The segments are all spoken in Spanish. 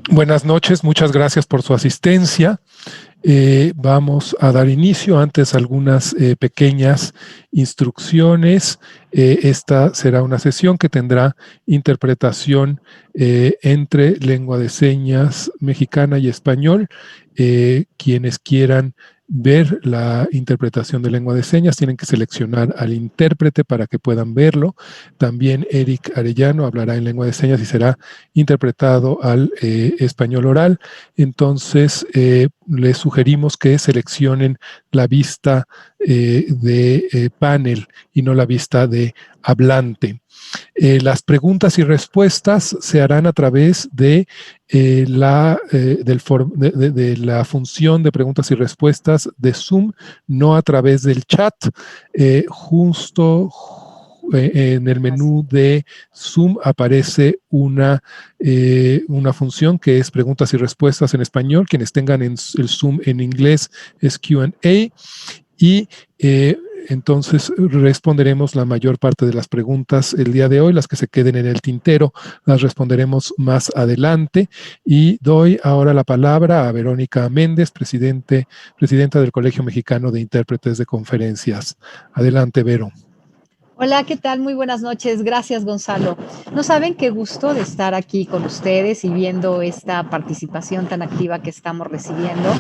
Buenas noches, muchas gracias por su asistencia. Vamos a dar inicio. Antes algunas pequeñas instrucciones. Esta será una sesión que tendrá interpretación entre lengua de señas mexicana y español. Quienes quieran ver la interpretación de lengua de señas tienen que seleccionar al intérprete para que puedan verlo. También Eric Arellano hablará en lengua de señas y será interpretado al español oral. Entonces, les sugerimos que seleccionen la vista de panel y no la vista de hablante. Las preguntas y respuestas se harán a través de la función de preguntas y respuestas de Zoom, no a través del chat. Justo en el menú de Zoom aparece una función que es preguntas y respuestas en español. Quienes tengan el Zoom en inglés es Q&A y entonces responderemos la mayor parte de las preguntas el día de hoy. Las que se queden en el tintero las responderemos más adelante. Y doy ahora la palabra a Verónica Méndez, presidenta del Colegio Mexicano de Intérpretes de Conferencias. Adelante, Vero. Hola, ¿qué tal? Muy buenas noches. Gracias, Gonzalo. No saben qué gusto de estar aquí con ustedes y viendo esta participación tan activa que estamos recibiendo.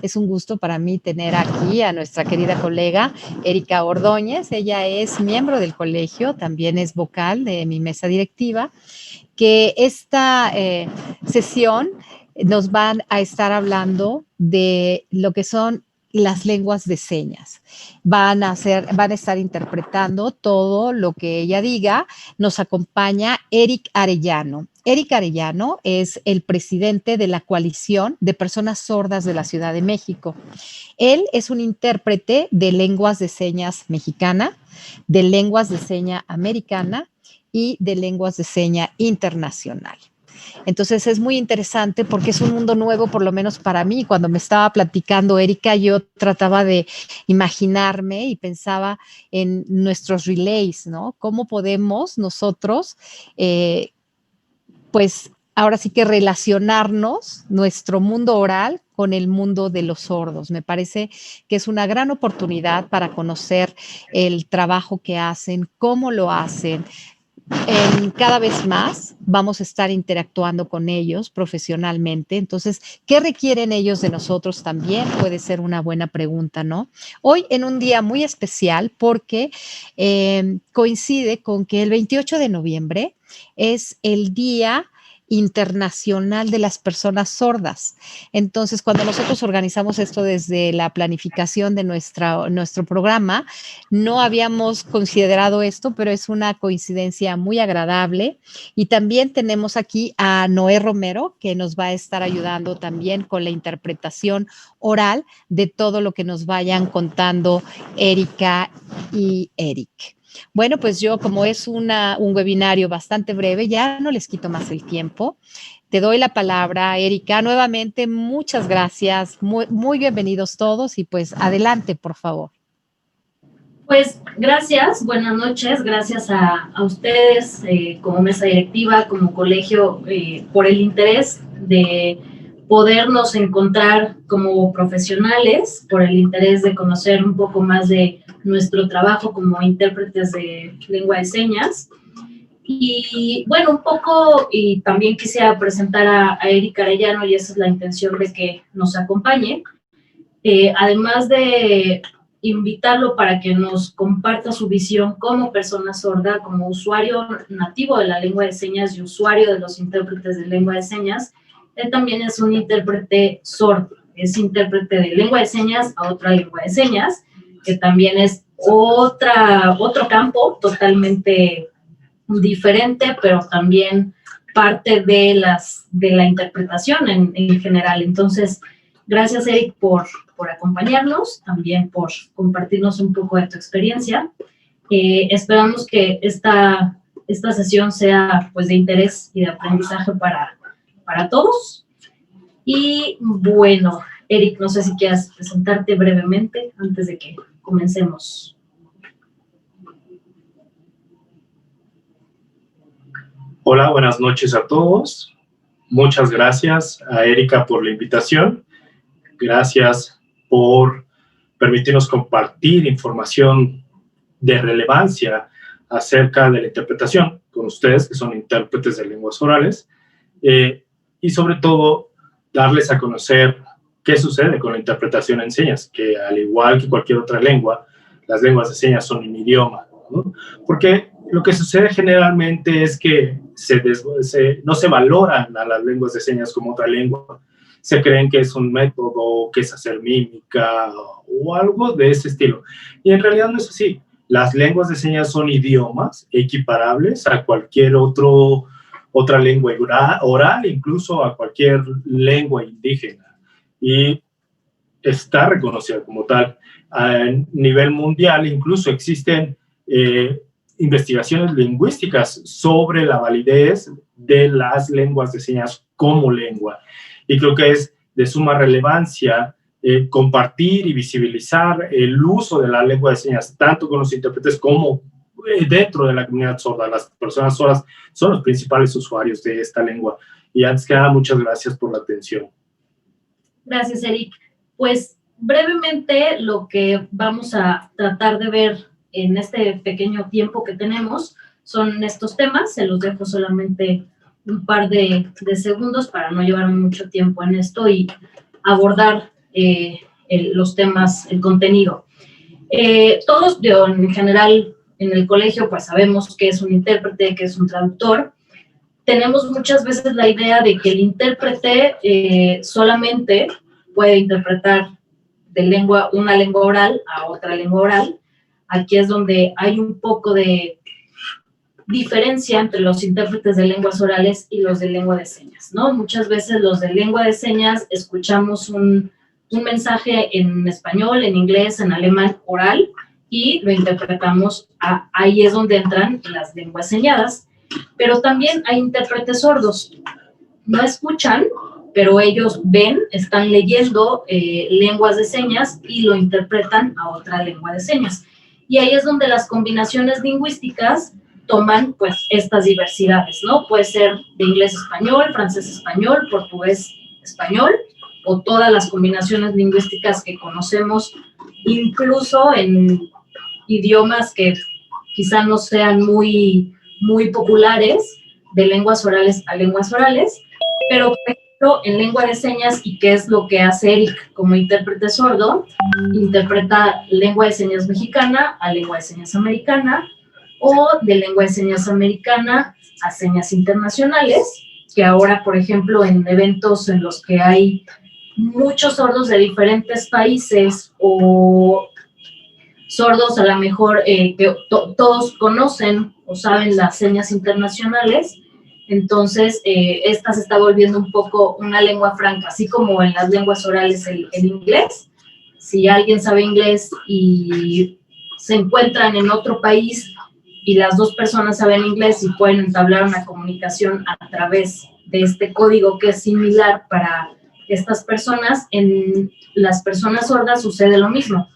Es un gusto para mí tener aquí a nuestra querida colega Erika Ordóñez. Ella es miembro del colegio, también es vocal de mi mesa directiva, que esta sesión nos van a estar hablando de lo que son las lenguas de señas. Van a estar interpretando todo lo que ella diga. Nos acompaña Eric Arellano. Eric Arellano es el presidente de la Coalición de Personas Sordas de la Ciudad de México. Él es un intérprete de lenguas de señas mexicana, de lenguas de seña americana y de lenguas de seña internacional. Entonces es muy interesante porque es un mundo nuevo, por lo menos para mí. Cuando me estaba platicando Erika, yo trataba de imaginarme y pensaba en nuestros relays, ¿no? ¿Cómo podemos nosotros, pues ahora sí que relacionarnos nuestro mundo oral con el mundo de los sordos? Me parece que es una gran oportunidad para conocer el trabajo que hacen, cómo lo hacen. Cada vez más vamos a estar interactuando con ellos profesionalmente. Entonces, ¿qué requieren ellos de nosotros también? Puede ser una buena pregunta, ¿no? Hoy en un día muy especial porque coincide con que el 28 de noviembre es el Día Internacional de las Personas Sordas. Entonces, cuando nosotros organizamos esto desde la planificación de nuestro programa, no habíamos considerado esto, pero es una coincidencia muy agradable. Y también tenemos aquí a Noé Romero, que nos va a estar ayudando también con la interpretación oral de todo lo que nos vayan contando Erika y Eric. Bueno, pues yo, como es un webinario bastante breve, ya no les quito más el tiempo. Te doy la palabra, Erika. Nuevamente, muchas gracias. Muy bienvenidos todos y pues adelante, por favor. Pues gracias, buenas noches, gracias a ustedes como mesa directiva, como colegio, por el interés de podernos encontrar como profesionales, por el interés de conocer un poco más de nuestro trabajo como intérpretes de lengua de señas. Y bueno, un poco, y también quisiera presentar a Erika Arellano, y esa es la intención de que nos acompañe. Además de invitarlo para que nos comparta su visión como persona sorda, como usuario nativo de la lengua de señas y usuario de los intérpretes de lengua de señas. Él también es un intérprete sordo, es intérprete de lengua de señas a otra lengua de señas, que también es otro campo totalmente diferente, pero también parte de la interpretación en general. Entonces, gracias, Eric, por acompañarnos, también por compartirnos un poco de tu experiencia. Esperamos que esta sesión sea pues de interés y de aprendizaje para todos. Y bueno, Eric, no sé si quieras presentarte brevemente antes de que comencemos. Hola, buenas noches a todos. muchas gracias a Erika por la invitación. Gracias por permitirnos compartir información de relevancia acerca de la interpretación con ustedes, que son intérpretes de lenguas orales, y sobre todo darles a conocer qué sucede con la interpretación en señas, que al igual que cualquier otra lengua, las lenguas de señas son un idioma, ¿no? Porque lo que sucede generalmente es que no se valoran a las lenguas de señas como otra lengua. Se creen que es un método, que es hacer mímica o algo de ese estilo. Y en realidad no es así. Las lenguas de señas son idiomas equiparables a cualquier otra lengua oral, incluso a cualquier lengua indígena. Y está reconocida como tal. A nivel mundial incluso existen investigaciones lingüísticas sobre la validez de las lenguas de señas como lengua. Y creo que es de suma relevancia compartir y visibilizar el uso de la lengua de señas, tanto con los intérpretes como dentro de la comunidad sorda. Las personas sordas son los principales usuarios de esta lengua. Y antes que nada, muchas gracias por la atención. Gracias, Eric. Pues brevemente lo que vamos a tratar de ver en este pequeño tiempo que tenemos son estos temas. Se los dejo solamente un par de segundos para no llevarme mucho tiempo en esto y abordar los temas, el contenido. Todos, en general, en el colegio, pues sabemos qué es un intérprete, qué es un traductor. Tenemos muchas veces la idea de que el intérprete solamente puede interpretar de una lengua oral a otra lengua oral. Aquí es donde hay un poco de diferencia entre los intérpretes de lenguas orales y los de lengua de señas, ¿no? Muchas veces los de lengua de señas escuchamos un mensaje en español, en inglés, en alemán oral y lo interpretamos, ahí es donde entran las lenguas señadas, pero también hay intérpretes sordos. No escuchan, pero ellos ven, están leyendo lenguas de señas y lo interpretan a otra lengua de señas. Y ahí es donde las combinaciones lingüísticas toman, pues, estas diversidades, ¿no? Puede ser de inglés-español, francés-español, portugués-español, o todas las combinaciones lingüísticas que conocemos, incluso en idiomas que quizá no sean muy populares, de lenguas orales a lenguas orales, pero por ejemplo, en lengua de señas, y qué es lo que hace Eric como intérprete sordo, interpreta lengua de señas mexicana a lengua de señas americana, o de lengua de señas americana a señas internacionales, que ahora, por ejemplo, en eventos en los que hay muchos sordos de diferentes países o sordos a lo mejor que todos conocen o saben las señas internacionales, entonces esta se está volviendo un poco una lengua franca, así como en las lenguas orales el inglés. Si alguien sabe inglés y se encuentran en otro país y las dos personas saben inglés y pueden entablar una comunicación a través de este código que es similar para estas personas, en las personas sordas sucede lo mismo.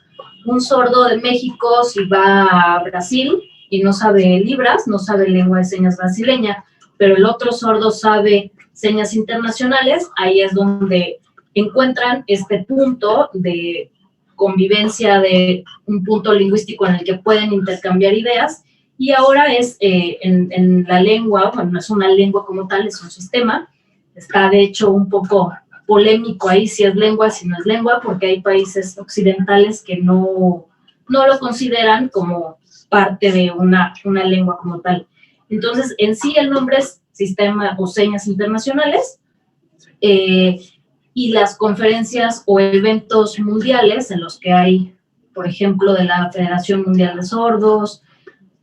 Un sordo de México, si va a Brasil y no sabe libras, no sabe lengua de señas brasileña, pero el otro sordo sabe señas internacionales, ahí es donde encuentran este punto de convivencia, de un punto lingüístico en el que pueden intercambiar ideas, y ahora es en la lengua, bueno, no es una lengua como tal, es un sistema, está de hecho un poco polémico ahí si es lengua, si no es lengua, porque hay países occidentales que no lo consideran como parte de una lengua como tal. Entonces, en sí el nombre es Sistema o Señas Internacionales, y las conferencias o eventos mundiales en los que hay, por ejemplo, de la Federación Mundial de Sordos,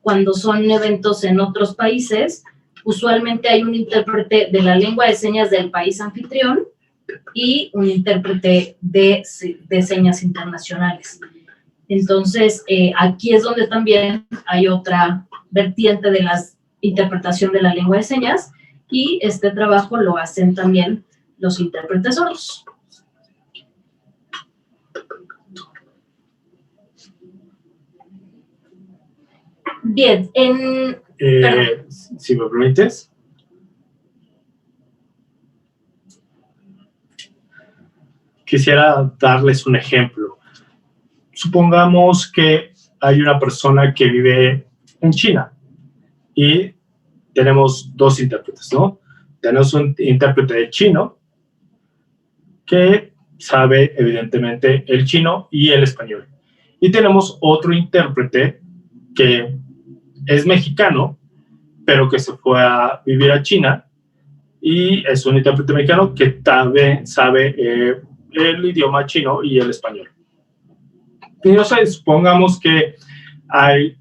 cuando son eventos en otros países, usualmente hay un intérprete de la lengua de señas del país anfitrión y un intérprete de señas internacionales. Entonces, aquí es donde también hay otra vertiente de la interpretación de la lengua de señas, y este trabajo lo hacen también los intérpretes sordos. Bien, si me permites. quisiera darles un ejemplo. Supongamos que hay una persona que vive en China y tenemos dos intérpretes, ¿no? Tenemos un intérprete de chino que sabe evidentemente el chino y el español. Y tenemos otro intérprete que es mexicano, pero que se fue a vivir a China y es un intérprete mexicano que también sabe el idioma chino y el español. Y no sé, supongamos que hay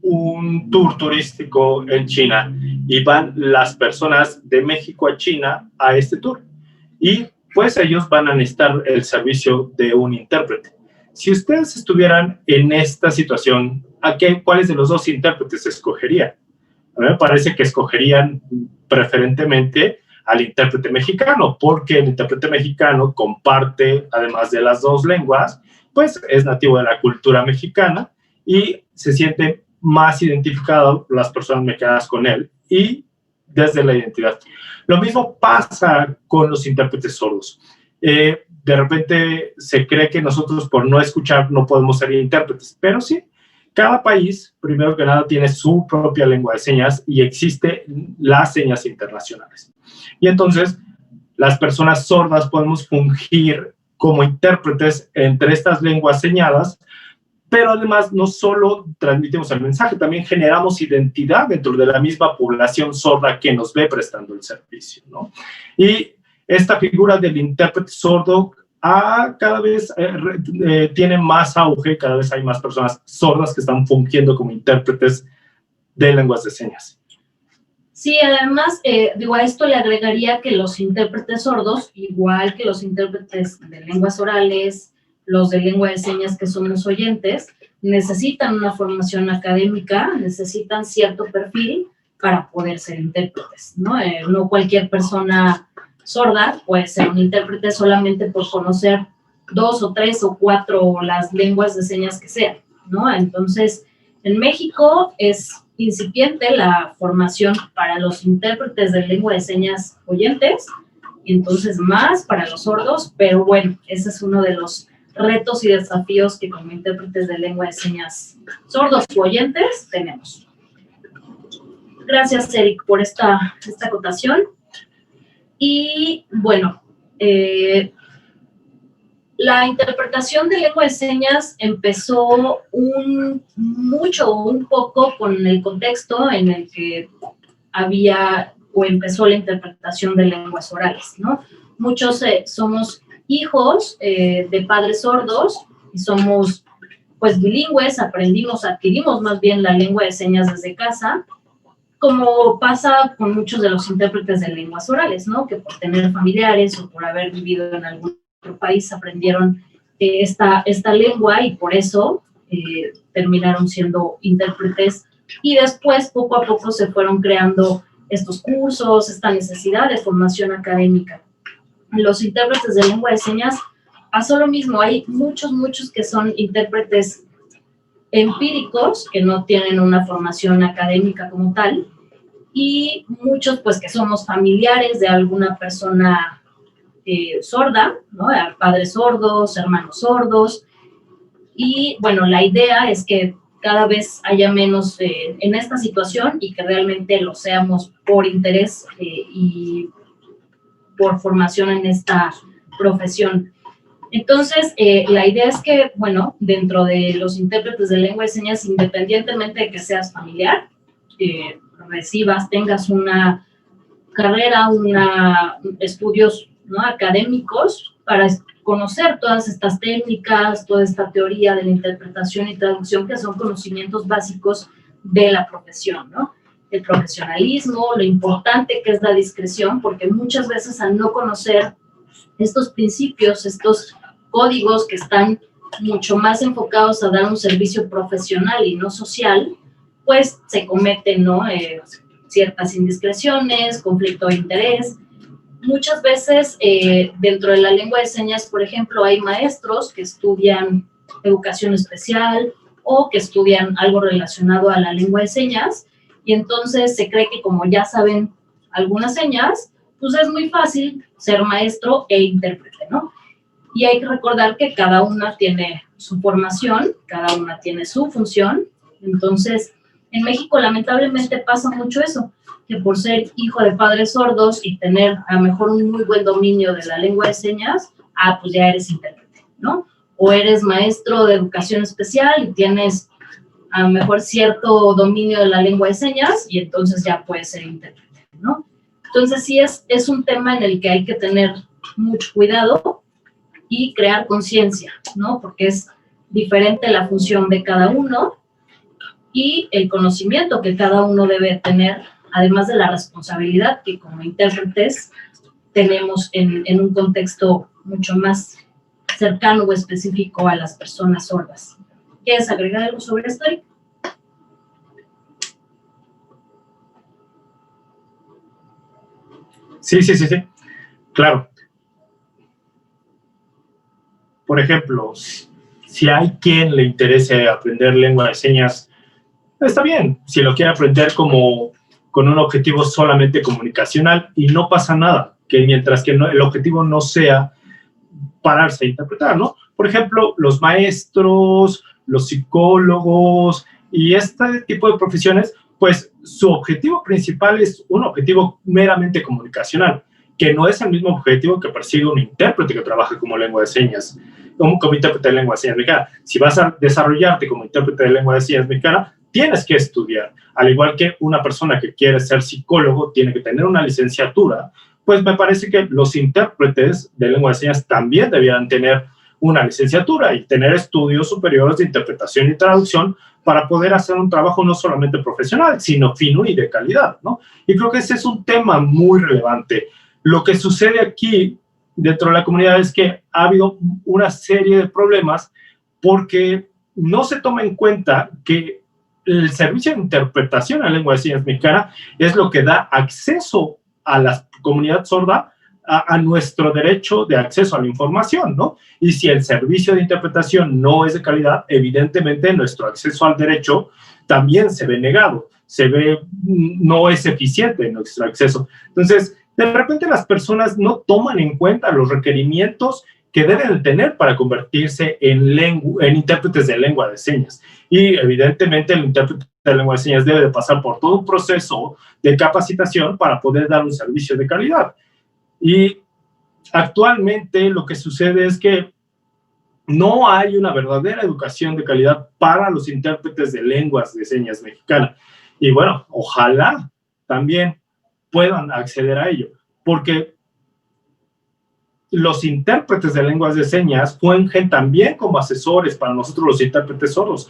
un tour turístico en China y van las personas de México a China a este tour. Y pues ellos van a necesitar el servicio de un intérprete. Si ustedes estuvieran en esta situación, ¿cuáles de los dos intérpretes escogerían? A mí me parece que escogerían preferentemente al intérprete mexicano, porque el intérprete mexicano comparte, además de las dos lenguas, pues es nativo de la cultura mexicana y se siente más identificado las personas mexicanas con él y desde la identidad. Lo mismo pasa con los intérpretes sordos. De repente se cree que nosotros por no escuchar no podemos ser intérpretes, pero sí, cada país, primero que nada, tiene su propia lengua de señas y existen las señas internacionales. Y entonces, las personas sordas podemos fungir como intérpretes entre estas lenguas señadas, pero además no solo transmitimos el mensaje, también generamos identidad dentro de la misma población sorda que nos ve prestando el servicio, ¿no? Y esta figura del intérprete sordo cada vez tiene más auge, cada vez hay más personas sordas que están fungiendo como intérpretes de lenguas de señas. Sí, además, a esto le agregaría que los intérpretes sordos, igual que los intérpretes de lenguas orales, los de lengua de señas que somos oyentes, necesitan una formación académica, necesitan cierto perfil para poder ser intérpretes, ¿no? No cualquier persona sorda puede ser un intérprete solamente por conocer 2 o 3 o 4 las lenguas de señas que sean, ¿no? Entonces, en México es incipiente la formación para los intérpretes de lengua de señas oyentes, y entonces más para los sordos, pero bueno, ese es uno de los retos y desafíos que como intérpretes de lengua de señas sordos u oyentes tenemos. Gracias, Eric, por esta acotación. Y bueno, la interpretación de lengua de señas empezó un poco con el contexto en el que había o empezó la interpretación de lenguas orales, ¿no? Muchos somos hijos de padres sordos y somos pues bilingües, adquirimos más bien la lengua de señas desde casa, como pasa con muchos de los intérpretes de lenguas orales, ¿no? Que por tener familiares o por haber vivido en algún otro país aprendieron esta lengua y por eso terminaron siendo intérpretes y después poco a poco se fueron creando estos cursos, esta necesidad de formación académica. Los intérpretes de lengua de señas pasó lo mismo, hay muchos que son intérpretes empíricos, que no tienen una formación académica como tal, y muchos pues que somos familiares de alguna persona sorda, ¿no? Padres sordos, hermanos sordos, y bueno, la idea es que cada vez haya menos en esta situación y que realmente lo seamos por interés y por formación en esta profesión. Entonces, la idea es que, bueno, dentro de los intérpretes de lengua de señas, independientemente de que seas familiar, tengas una carrera, estudios, ¿no? académicos para conocer todas estas técnicas, toda esta teoría de la interpretación y traducción, que son conocimientos básicos de la profesión, ¿no? El profesionalismo, lo importante que es la discreción, porque muchas veces al no conocer estos principios, estos códigos que están mucho más enfocados a dar un servicio profesional y no social, pues se cometen, ¿no? Ciertas indiscreciones, conflicto de interés. Muchas veces dentro de la lengua de señas, por ejemplo, hay maestros que estudian educación especial o que estudian algo relacionado a la lengua de señas y entonces se cree que como ya saben algunas señas, pues es muy fácil ser maestro e intérprete, ¿no? Y hay que recordar que cada una tiene su formación, cada una tiene su función. Entonces, en México lamentablemente pasa mucho eso, que por ser hijo de padres sordos y tener a lo mejor un muy buen dominio de la lengua de señas, pues ya eres intérprete, ¿no? O eres maestro de educación especial y tienes a lo mejor cierto dominio de la lengua de señas y entonces ya puedes ser intérprete, ¿no? Entonces sí es un tema en el que hay que tener mucho cuidado y crear conciencia, ¿no? Porque es diferente la función de cada uno y el conocimiento que cada uno debe tener, además de la responsabilidad que como intérpretes tenemos en un contexto mucho más cercano o específico a las personas sordas. ¿Quieres agregar algo sobre esto, Eric? Sí, claro. Por ejemplo, si hay quien le interese aprender lengua de señas, está bien, si lo quiere aprender con un objetivo solamente comunicacional y no pasa nada, que mientras que el objetivo no sea pararse a interpretar, ¿no? Por ejemplo, los maestros, los psicólogos y este tipo de profesiones, pues su objetivo principal es un objetivo meramente comunicacional, que no es el mismo objetivo que persigue un intérprete que trabaja como lengua de señas, como intérprete de lengua de señas mexicana. Si vas a desarrollarte como intérprete de lengua de señas mexicana, tienes que estudiar. Al igual que una persona que quiere ser psicólogo tiene que tener una licenciatura, pues me parece que los intérpretes de lengua de señas también debieran tener una licenciatura y tener estudios superiores de interpretación y traducción para poder hacer un trabajo no solamente profesional, sino fino y de calidad, ¿no? Y creo que ese es un tema muy relevante. Lo que sucede aquí dentro de la comunidad es que ha habido una serie de problemas porque no se toma en cuenta que el servicio de interpretación en lengua de señas mexicana es lo que da acceso a la comunidad sorda a nuestro derecho de acceso a la información, ¿no? Y si el servicio de interpretación no es de calidad, evidentemente nuestro acceso al derecho también se ve negado, no es eficiente nuestro acceso. Entonces, de repente las personas no toman en cuenta los requerimientos que deben tener para convertirse en intérpretes de lengua de señas. Y evidentemente el intérprete de lengua de señas debe de pasar por todo un proceso de capacitación para poder dar un servicio de calidad. Y actualmente lo que sucede es que no hay una verdadera educación de calidad para los intérpretes de lenguas de señas mexicana. Y bueno, ojalá también puedan acceder a ello, porque los intérpretes de lenguas de señas fungen también como asesores para nosotros los intérpretes sordos,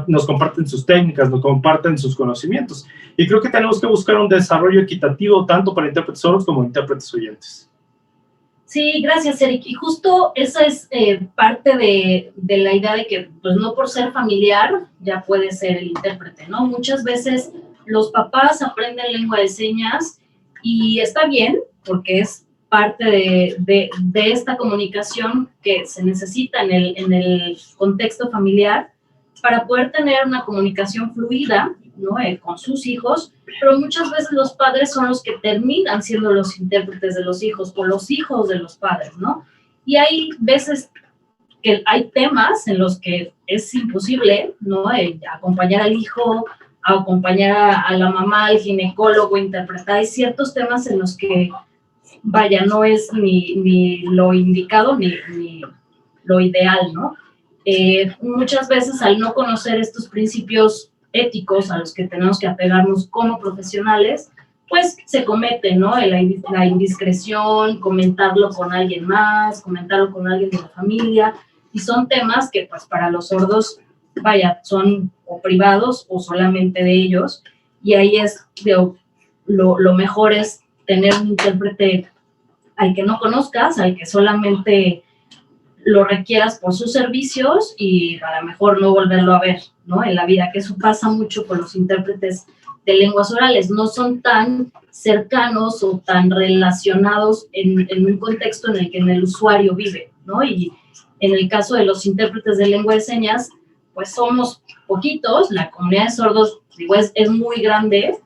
nos comparten sus técnicas, nos comparten sus conocimientos, y creo que tenemos que buscar un desarrollo equitativo tanto para intérpretes sordos como intérpretes oyentes. Sí, gracias, Eric. Y justo esa es parte de la idea de que, pues, no por ser familiar ya puede ser el intérprete, ¿no? Muchas veces los papás aprenden lengua de señas y está bien, porque es parte de esta comunicación que se necesita en el contexto familiar para poder tener una comunicación fluida, ¿no? Con sus hijos, pero muchas veces los padres son los que terminan siendo los intérpretes de los hijos o los hijos de los padres, ¿no? Y hay veces que hay temas en los que es imposible, ¿no? Acompañar al hijo, acompañar a la mamá, al ginecólogo, interpretar. Hay ciertos temas en los que, vaya, no es ni lo indicado ni lo ideal, ¿no? Muchas veces al no conocer estos principios éticos a los que tenemos que apegarnos como profesionales, pues se comete, ¿no? La indiscreción, comentarlo con alguien más, comentarlo con alguien de la familia, y son temas que pues para los sordos, vaya, son o privados o solamente de ellos, y ahí es lo mejor es tener un intérprete al que no conozcas, al que solamente lo requieras por sus servicios y a lo mejor no volverlo a ver, ¿no? En la vida, que eso pasa mucho con los intérpretes de lenguas orales, no son tan cercanos o tan relacionados en un contexto en el que el usuario vive, ¿no? Y en el caso de los intérpretes de lengua de señas, pues somos poquitos, la comunidad de sordos, digo, es muy grande,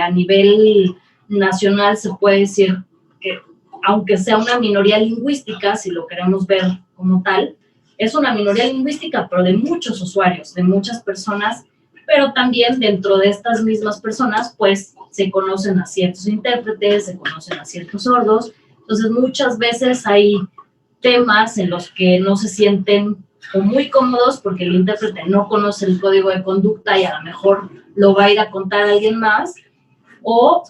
a nivel nacional se puede decir que aunque sea una minoría lingüística, si lo queremos ver como tal, es una minoría lingüística, pero de muchos usuarios, de muchas personas, pero también dentro de estas mismas personas, pues, se conocen a ciertos intérpretes, se conocen a ciertos sordos. Entonces, muchas veces hay temas en los que no se sienten o muy cómodos porque el intérprete no conoce el código de conducta y a lo mejor lo va a ir a contar a alguien más, o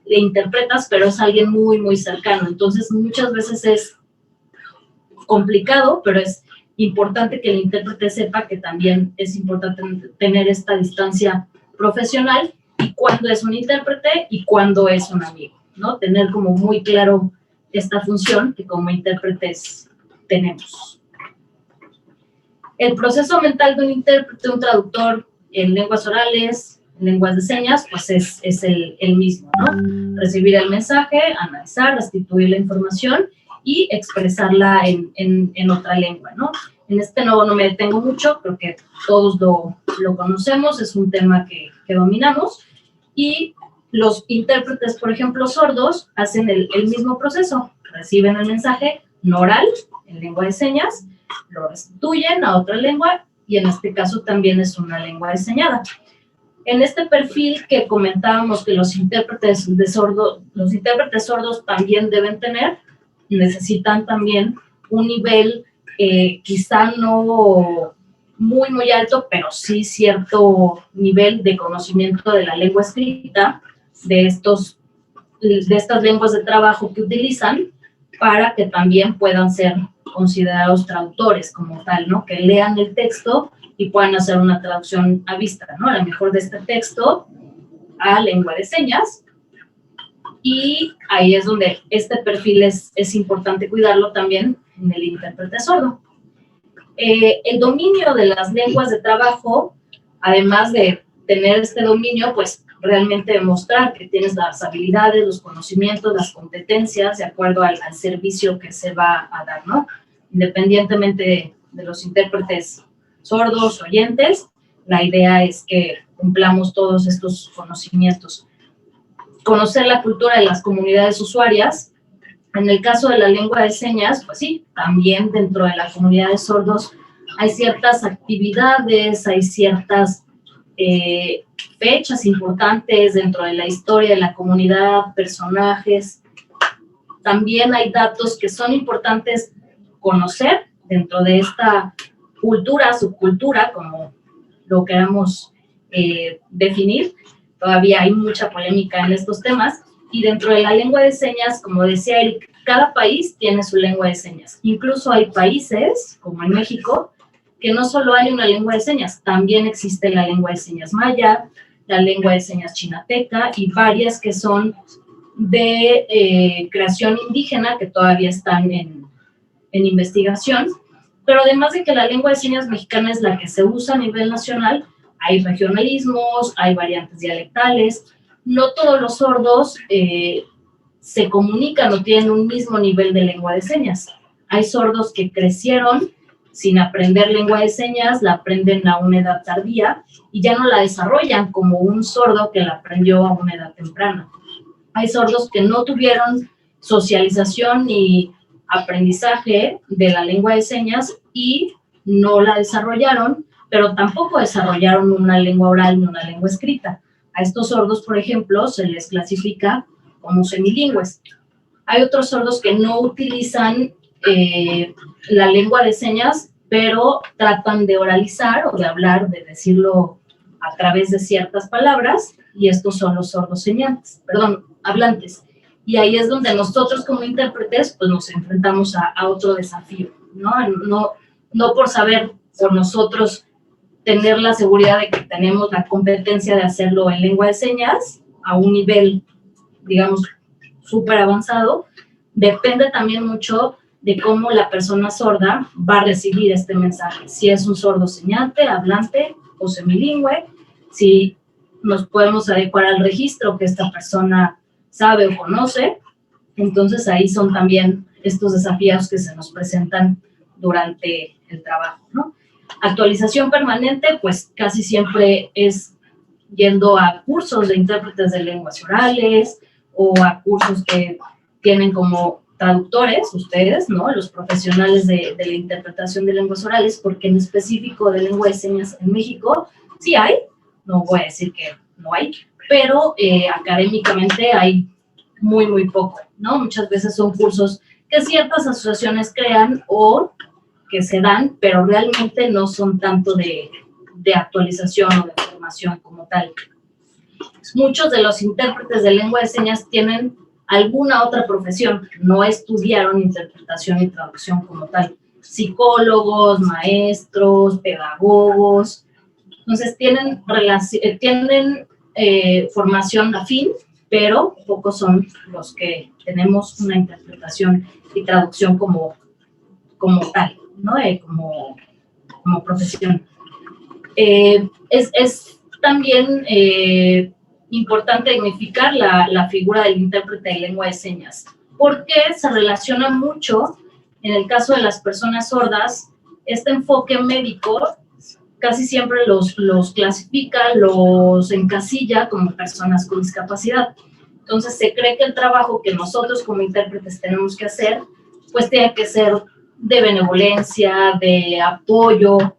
le interpretas, pero es alguien muy, muy cercano. Entonces, muchas veces es complicado, pero es importante que el intérprete sepa que también es importante tener esta distancia profesional y cuándo es un intérprete y cuándo es un amigo, ¿no? Tener como muy claro esta función que como intérpretes tenemos. El proceso mental de un intérprete, un traductor en lenguas orales, en lenguas de señas, pues es el mismo, ¿no? Recibir el mensaje, analizar, restituir la información y expresarla en otra lengua, ¿no? En este no me detengo mucho, creo que todos lo conocemos, es un tema que dominamos, y los intérpretes, por ejemplo, sordos, hacen el mismo proceso, reciben el mensaje no oral, en lengua de señas, lo restituyen a otra lengua, y en este caso también es una lengua enseñada. En este perfil que comentábamos que los intérpretes sordos también deben tener, necesitan también un nivel quizá no muy, muy alto, pero sí cierto nivel de conocimiento de la lengua escrita, de estas lenguas de trabajo que utilizan, para que también puedan ser considerados traductores como tal, ¿no? Que lean el texto y puedan hacer una traducción a vista, ¿no? A lo mejor de este texto a lengua de señas. Y ahí es donde este perfil es importante cuidarlo también en el intérprete sordo. El dominio de las lenguas de trabajo, además de tener este dominio, pues realmente demostrar que tienes las habilidades, los conocimientos, las competencias de acuerdo al servicio que se va a dar, ¿no? Independientemente de los intérpretes sordos, oyentes, la idea es que cumplamos todos estos conocimientos. Conocer la cultura de las comunidades usuarias. En el caso de la lengua de señas, pues sí, también dentro de la comunidad de sordos hay ciertas actividades, hay ciertas fechas importantes dentro de la historia de la comunidad, personajes. También hay datos que son importantes conocer dentro de esta cultura, subcultura, como lo queramos definir. Todavía hay mucha polémica en estos temas, y dentro de la lengua de señas, como decía Eric, cada país tiene su lengua de señas. Incluso hay países, como en México, que no solo hay una lengua de señas, también existe la lengua de señas maya, la lengua de señas chinateca y varias que son de creación indígena que todavía están en investigación. Pero además de que la lengua de señas mexicana es la que se usa a nivel nacional, hay regionalismos, hay variantes dialectales. No todos los sordos se comunican o tienen un mismo nivel de lengua de señas. Hay sordos que crecieron sin aprender lengua de señas, la aprenden a una edad tardía y ya no la desarrollan como un sordo que la aprendió a una edad temprana. Hay sordos que no tuvieron socialización ni aprendizaje de la lengua de señas y no la desarrollaron, pero tampoco desarrollaron una lengua oral ni una lengua escrita. A estos sordos, por ejemplo, se les clasifica como semilingües. Hay otros sordos que no utilizan la lengua de señas, pero tratan de oralizar o de hablar, de decirlo a través de ciertas palabras, y estos son los sordos hablantes. Y ahí es donde nosotros como intérpretes pues nos enfrentamos a otro desafío, ¿no? No por saber, por nosotros tener la seguridad de que tenemos la competencia de hacerlo en lengua de señas a un nivel, digamos, súper avanzado, depende también mucho de cómo la persona sorda va a recibir este mensaje. Si es un sordo señante, hablante o semilingüe, si nos podemos adecuar al registro que esta persona sabe o conoce, entonces ahí son también estos desafíos que se nos presentan durante el trabajo, ¿no? Actualización permanente, pues casi siempre es yendo a cursos de intérpretes de lenguas orales o a cursos que tienen como traductores, ustedes, ¿no? Los profesionales de la interpretación de lenguas orales, porque en específico de lengua de señas en México sí hay, no voy a decir que no hay, pero académicamente hay muy, muy poco, ¿no? Muchas veces son cursos que ciertas asociaciones crean o que se dan, pero realmente no son tanto de actualización o de formación como tal. Muchos de los intérpretes de lengua de señas tienen alguna otra profesión, no estudiaron interpretación y traducción como tal. Psicólogos, maestros, pedagogos, entonces tienen formación afín, pero pocos son los que tenemos una interpretación y traducción como tal, ¿no? Como profesión. Es también importante dignificar la figura del intérprete de lengua de señas, porque se relaciona mucho, en el caso de las personas sordas, este enfoque médico casi siempre los clasifica, los encasilla como personas con discapacidad. Entonces se cree que el trabajo que nosotros como intérpretes tenemos que hacer, pues tiene que ser de benevolencia, de apoyo,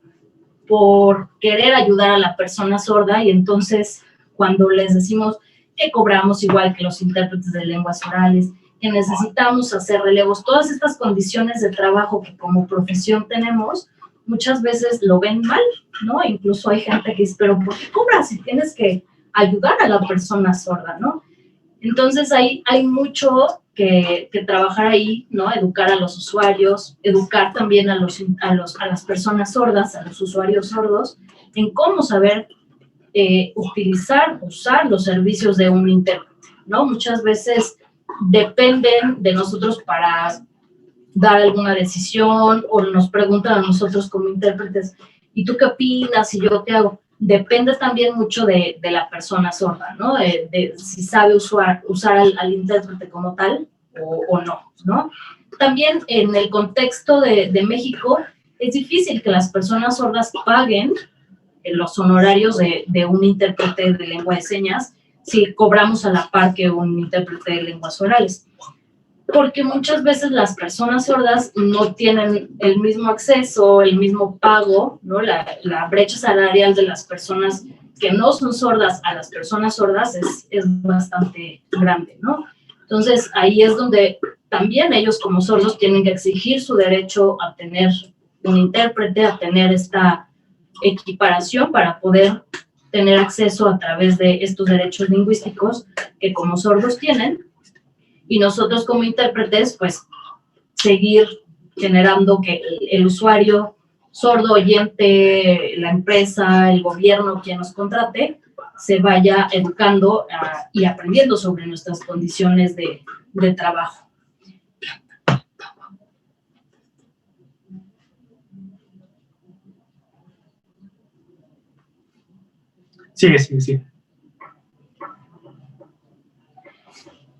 por querer ayudar a la persona sorda, y entonces cuando les decimos que cobramos igual que los intérpretes de lenguas orales, que necesitamos hacer relevos, todas estas condiciones de trabajo que como profesión tenemos, muchas veces lo ven mal, ¿no? Incluso hay gente que dice, pero ¿por qué cobras si tienes que ayudar a la persona sorda, ¿no? Entonces hay mucho que trabajar ahí, ¿no? Educar a los usuarios, educar también a las personas sordas, a los usuarios sordos, en cómo saber usar los servicios de un intérprete, ¿no? Muchas veces dependen de nosotros para dar alguna decisión, o nos preguntan a nosotros como intérpretes, ¿y tú qué opinas? ¿Y yo qué hago? Depende también mucho de la persona sorda, ¿no? De si sabe usar al intérprete como tal o no, ¿no? También en el contexto de México, es difícil que las personas sordas paguen los honorarios de un intérprete de lengua de señas si cobramos a la par que un intérprete de lenguas orales. Porque muchas veces las personas sordas no tienen el mismo acceso, el mismo pago, ¿no? La brecha salarial de las personas que no son sordas a las personas sordas es bastante grande, ¿no? Entonces, ahí es donde también ellos como sordos tienen que exigir su derecho a tener un intérprete, a tener esta equiparación para poder tener acceso a través de estos derechos lingüísticos que como sordos tienen, y nosotros como intérpretes, pues, seguir generando que el usuario sordo, oyente, la empresa, el gobierno, quien nos contrate, se vaya educando y aprendiendo sobre nuestras condiciones de trabajo. Sigue.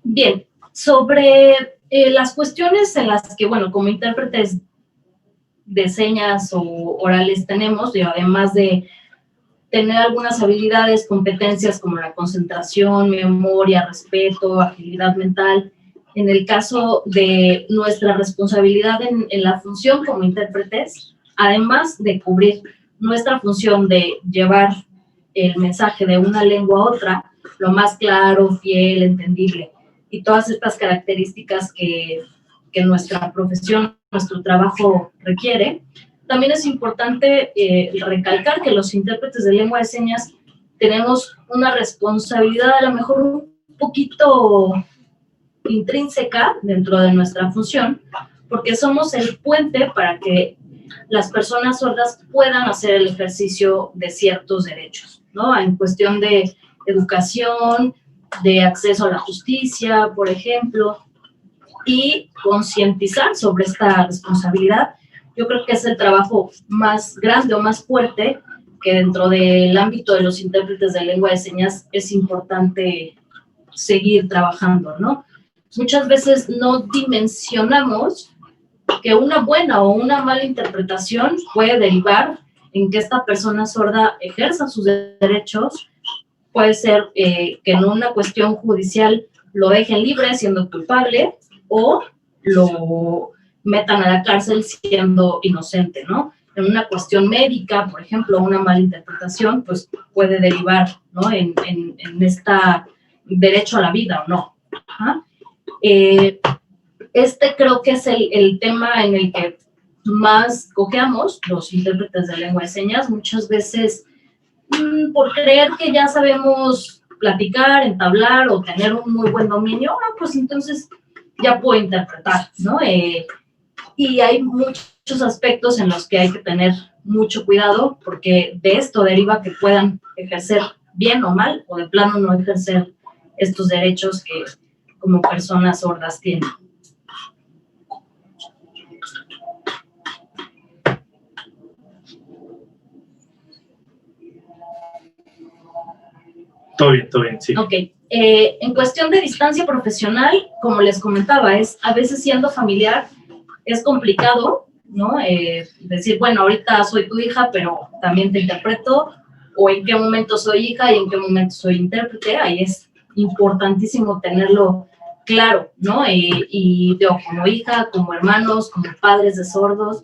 Bien, sobre las cuestiones en las que, bueno, como intérpretes de señas o orales tenemos, y además de tener algunas habilidades, competencias como la concentración, memoria, respeto, agilidad mental, en el caso de nuestra responsabilidad en la función como intérpretes, además de cubrir nuestra función de llevar el mensaje de una lengua a otra, lo más claro, fiel, entendible, y todas estas características que nuestra profesión, nuestro trabajo requiere, también es importante recalcar que los intérpretes de lengua de señas tenemos una responsabilidad a lo mejor un poquito intrínseca dentro de nuestra función, porque somos el puente para que las personas sordas puedan hacer el ejercicio de ciertos derechos, ¿no? En cuestión de educación, de acceso a la justicia, por ejemplo, y concientizar sobre esta responsabilidad. Yo creo que es el trabajo más grande o más fuerte que dentro del ámbito de los intérpretes de lengua de señas es importante seguir trabajando, ¿no? Muchas veces no dimensionamos que una buena o una mala interpretación puede derivar en que esta persona sorda ejerza sus derechos. Puede ser que en una cuestión judicial lo dejen libre siendo culpable, o lo metan a la cárcel siendo inocente, ¿no? En una cuestión médica, por ejemplo, una mala interpretación, pues puede derivar, ¿no? en esta derecho a la vida o no. Ajá. Este creo que es el tema en el que más cojeamos los intérpretes de lengua de señas, muchas veces por creer que ya sabemos platicar, entablar o tener un muy buen dominio, pues entonces ya puedo interpretar, ¿no? Y hay muchos aspectos en los que hay que tener mucho cuidado, porque de esto deriva que puedan ejercer bien o mal, o de plano no ejercer estos derechos que como personas sordas tienen. Todo bien, sí. Ok. En cuestión de distancia profesional, como les comentaba, a veces siendo familiar es complicado, ¿no? Decir, bueno, ahorita soy tu hija, pero también te interpreto, o en qué momento soy hija y en qué momento soy intérprete. Ahí es importantísimo tenerlo claro, ¿no? Y digo, como hija, como hermanos, como padres de sordos,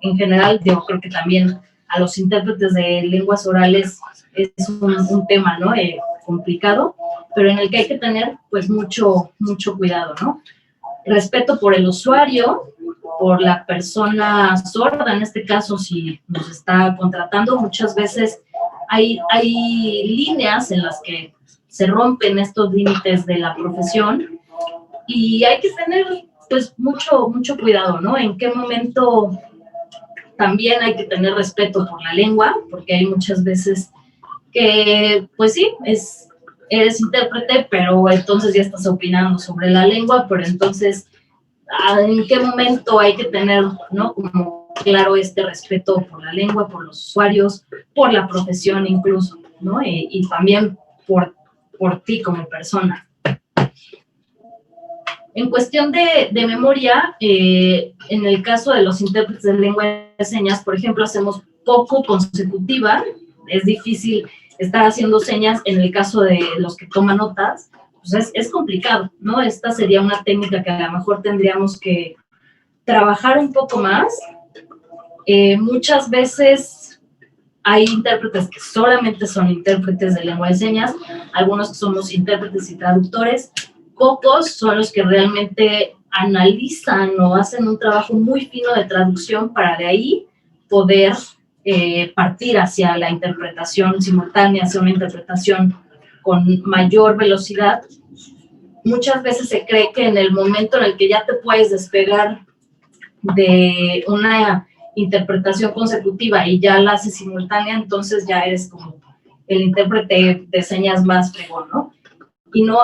en general, digo, creo que también a los intérpretes de lenguas orales es un tema, ¿no? Complicado, pero en el que hay que tener, pues, mucho cuidado, ¿no? Respeto por el usuario, por la persona sorda, en este caso, si nos está contratando, muchas veces hay líneas en las que se rompen estos límites de la profesión y hay que tener, pues, mucho cuidado, ¿no? En qué momento también hay que tener respeto por la lengua, porque hay muchas veces que, pues sí, eres intérprete, pero entonces ya estás opinando sobre la lengua, pero entonces, ¿en qué momento hay que tener, ¿no? Como claro este respeto por la lengua, por los usuarios, por la profesión incluso, ¿no? Y también por ti como persona. En cuestión de memoria, en el caso de los intérpretes de lengua de señas, por ejemplo, hacemos poco consecutiva, es difícil estar haciendo señas. En el caso de los que toman notas, pues es complicado, ¿no? Esta sería una técnica que a lo mejor tendríamos que trabajar un poco más. Muchas veces hay intérpretes que solamente son intérpretes de lengua de señas, algunos que somos intérpretes y traductores. Pocos son los que realmente analizan o hacen un trabajo muy fino de traducción para de ahí poder partir hacia la interpretación simultánea, hacia una interpretación con mayor velocidad. Muchas veces se cree que en el momento en el que ya te puedes despegar de una interpretación consecutiva y ya la haces simultánea, entonces ya eres como el intérprete de señas más fregón, ¿no? Y no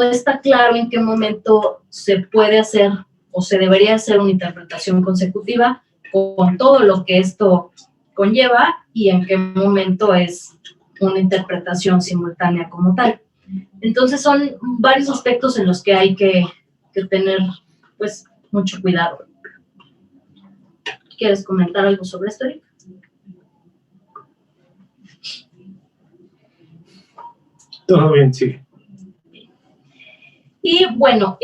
está claro en qué momento se puede hacer o se debería hacer una interpretación consecutiva con todo lo que esto conlleva y en qué momento es una interpretación simultánea como tal. Entonces son varios aspectos en los que hay que tener, pues, mucho cuidado. ¿Quieres comentar algo sobre esto, Erika? Todo bien, sí. Y bueno,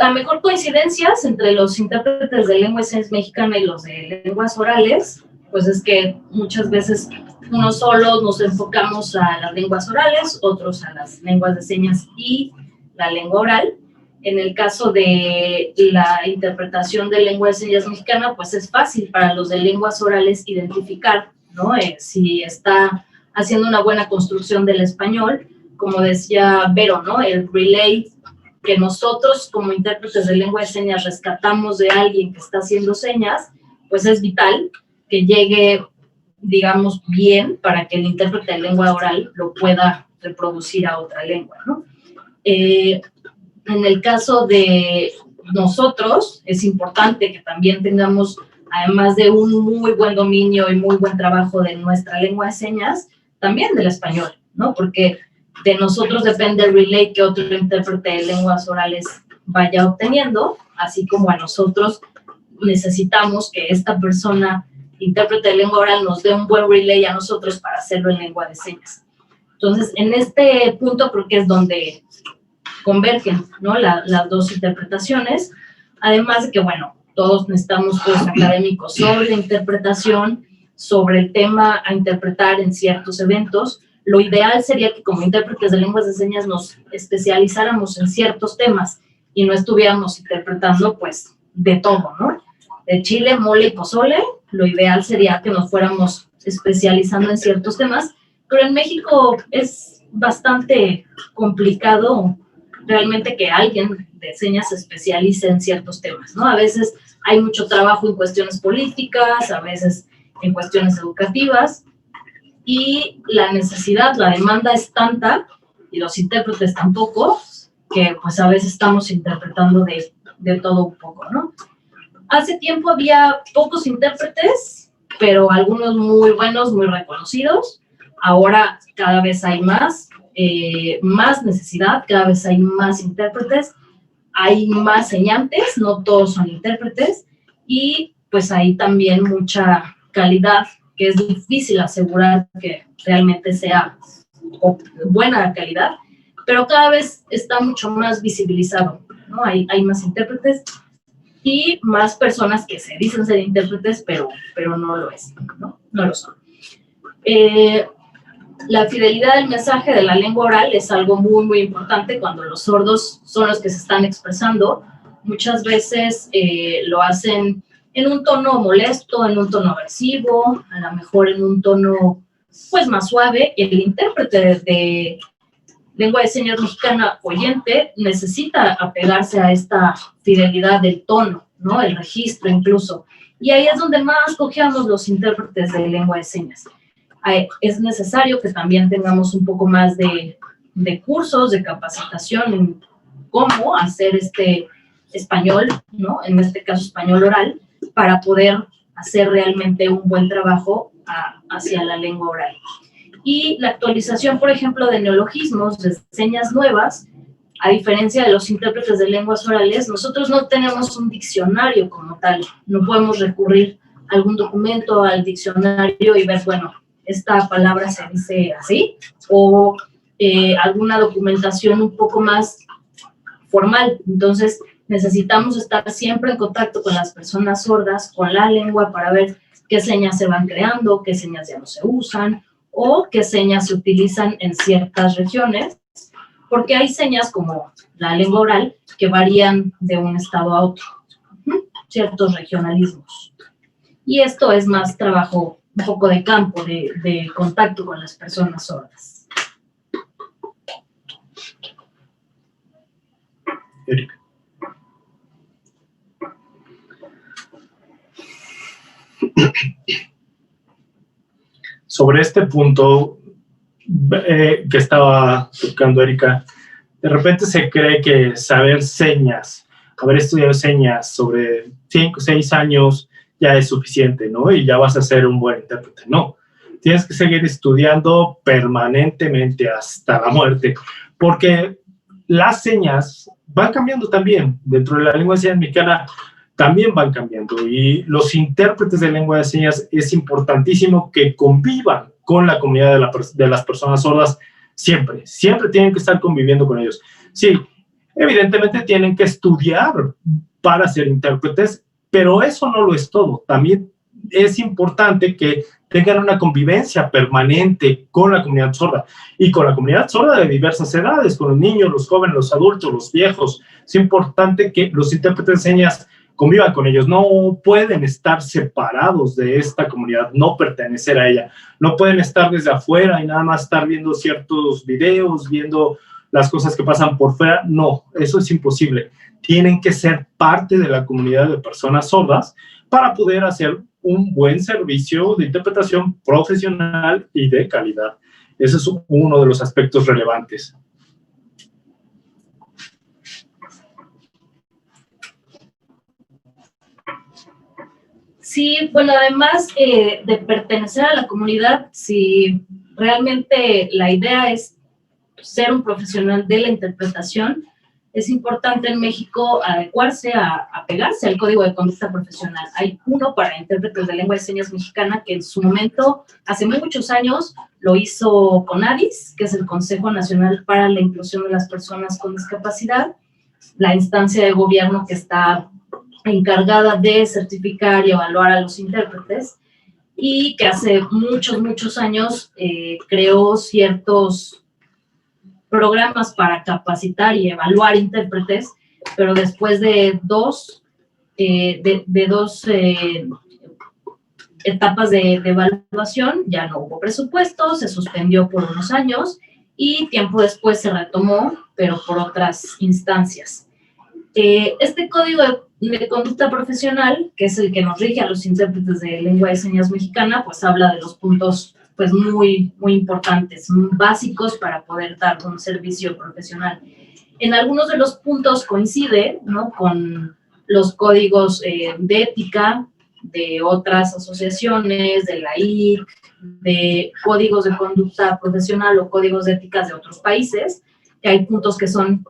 a mejor coincidencias entre los intérpretes de lengua de señas mexicana y los de lenguas orales, pues es que muchas veces unos solos nos enfocamos a las lenguas orales, otros a las lenguas de señas y la lengua oral. En el caso de la interpretación de lengua de señas mexicana, pues es fácil para los de lenguas orales identificar, ¿no? Si está haciendo una buena construcción del español, como decía Vero, ¿no? El relay que nosotros como intérpretes de lengua de señas rescatamos de alguien que está haciendo señas, pues es vital que llegue, digamos, bien para que el intérprete de lengua oral lo pueda reproducir a otra lengua, ¿no? En el caso de nosotros, es importante que también tengamos, además de un muy buen dominio y muy buen trabajo de nuestra lengua de señas, también del español, ¿no? Porque de nosotros depende el relay que otro intérprete de lenguas orales vaya obteniendo, así como a nosotros necesitamos que esta persona, intérprete de lengua oral, nos dé un buen relay a nosotros para hacerlo en lengua de señas. Entonces, en este punto creo que es donde convergen, ¿no? Las dos interpretaciones, además de que, bueno, todos necesitamos cursos académicos sobre la interpretación, sobre el tema a interpretar en ciertos eventos. Lo ideal sería que como intérpretes de lenguas de señas nos especializáramos en ciertos temas y no estuviéramos interpretando, pues, de todo, ¿no? De chile, mole y pozole, lo ideal sería que nos fuéramos especializando en ciertos temas, pero en México es bastante complicado realmente que alguien de señas se especialice en ciertos temas, ¿no? A veces hay mucho trabajo en cuestiones políticas, a veces en cuestiones educativas, y la necesidad, la demanda es tanta, y los intérpretes tampoco, que pues a veces estamos interpretando de todo un poco, ¿no? Hace tiempo había pocos intérpretes, pero algunos muy buenos, muy reconocidos. Ahora cada vez hay más necesidad, cada vez hay más intérpretes, hay más señantes, no todos son intérpretes, y pues hay también mucha calidad, que es difícil asegurar que realmente sea buena calidad, pero cada vez está mucho más visibilizado, ¿no? Hay más intérpretes y más personas que se dicen ser intérpretes, pero no lo es, ¿no? No lo son. La fidelidad del mensaje de la lengua oral es algo muy, muy importante cuando los sordos son los que se están expresando. Muchas veces lo hacen en un tono molesto, en un tono agresivo, a lo mejor en un tono pues más suave. El intérprete de lengua de señas mexicana oyente necesita apegarse a esta fidelidad del tono, ¿no? El registro incluso. Y ahí es donde más cojeamos los intérpretes de lengua de señas. Es necesario que también tengamos un poco más de cursos, de capacitación en cómo hacer este español, ¿no? En este caso español oral, para poder hacer realmente un buen trabajo hacia la lengua oral. Y la actualización, por ejemplo, de neologismos, de señas nuevas, a diferencia de los intérpretes de lenguas orales, nosotros no tenemos un diccionario como tal. No podemos recurrir a algún documento, al diccionario y ver, bueno, esta palabra se dice así, o alguna documentación un poco más formal. Entonces, necesitamos estar siempre en contacto con las personas sordas, con la lengua, para ver qué señas se van creando, qué señas ya no se usan, o qué señas se utilizan en ciertas regiones, porque hay señas como la lengua oral que varían de un estado a otro, ciertos regionalismos. Y esto es más trabajo, un poco de campo, de contacto con las personas sordas. Erika. Sobre este punto que estaba tocando Erika, de repente se cree que saber señas, haber estudiado señas sobre 5 o 6 años ya es suficiente, ¿no? Y ya vas a ser un buen intérprete. No, tienes que seguir estudiando permanentemente hasta la muerte, porque las señas van cambiando también. Dentro de la lengua de señas mexicana también van cambiando, y los intérpretes de lengua de señas es importantísimo que convivan con la comunidad de las personas sordas siempre tienen que estar conviviendo con ellos. Sí, evidentemente tienen que estudiar para ser intérpretes, pero eso no lo es todo. También es importante que tengan una convivencia permanente con la comunidad sorda, y con la comunidad sorda de diversas edades, con los niños, los jóvenes, los adultos, los viejos. Es importante que los intérpretes de señas convivan con ellos. No pueden estar separados de esta comunidad, no pertenecer a ella. No pueden estar desde afuera y nada más estar viendo ciertos videos, viendo las cosas que pasan por fuera. No, eso es imposible. Tienen que ser parte de la comunidad de personas sordas para poder hacer un buen servicio de interpretación profesional y de calidad. Ese es uno de los aspectos relevantes. Sí, bueno, además de pertenecer a la comunidad, si realmente la idea es ser un profesional de la interpretación, es importante en México adecuarse a pegarse al Código de Conducta Profesional. Hay uno para intérpretes de lengua de señas mexicana que en su momento, hace muchos años, lo hizo CONADIS, que es el Consejo Nacional para la Inclusión de las Personas con Discapacidad, la instancia de gobierno que está encargada de certificar y evaluar a los intérpretes, y que hace muchos años creó ciertos programas para capacitar y evaluar intérpretes, pero después de dos etapas de evaluación ya no hubo presupuesto, se suspendió por unos años y tiempo después se retomó, pero por otras instancias. Este Código de Conducta Profesional, que es el que nos rige a los intérpretes de lengua de señas mexicana, pues habla de los puntos pues muy importantes, básicos para poder dar un servicio profesional. En algunos de los puntos coincide, ¿no?, con los códigos de ética de otras asociaciones, de la IC, de códigos de conducta profesional o códigos de éticas de otros países, que hay puntos que son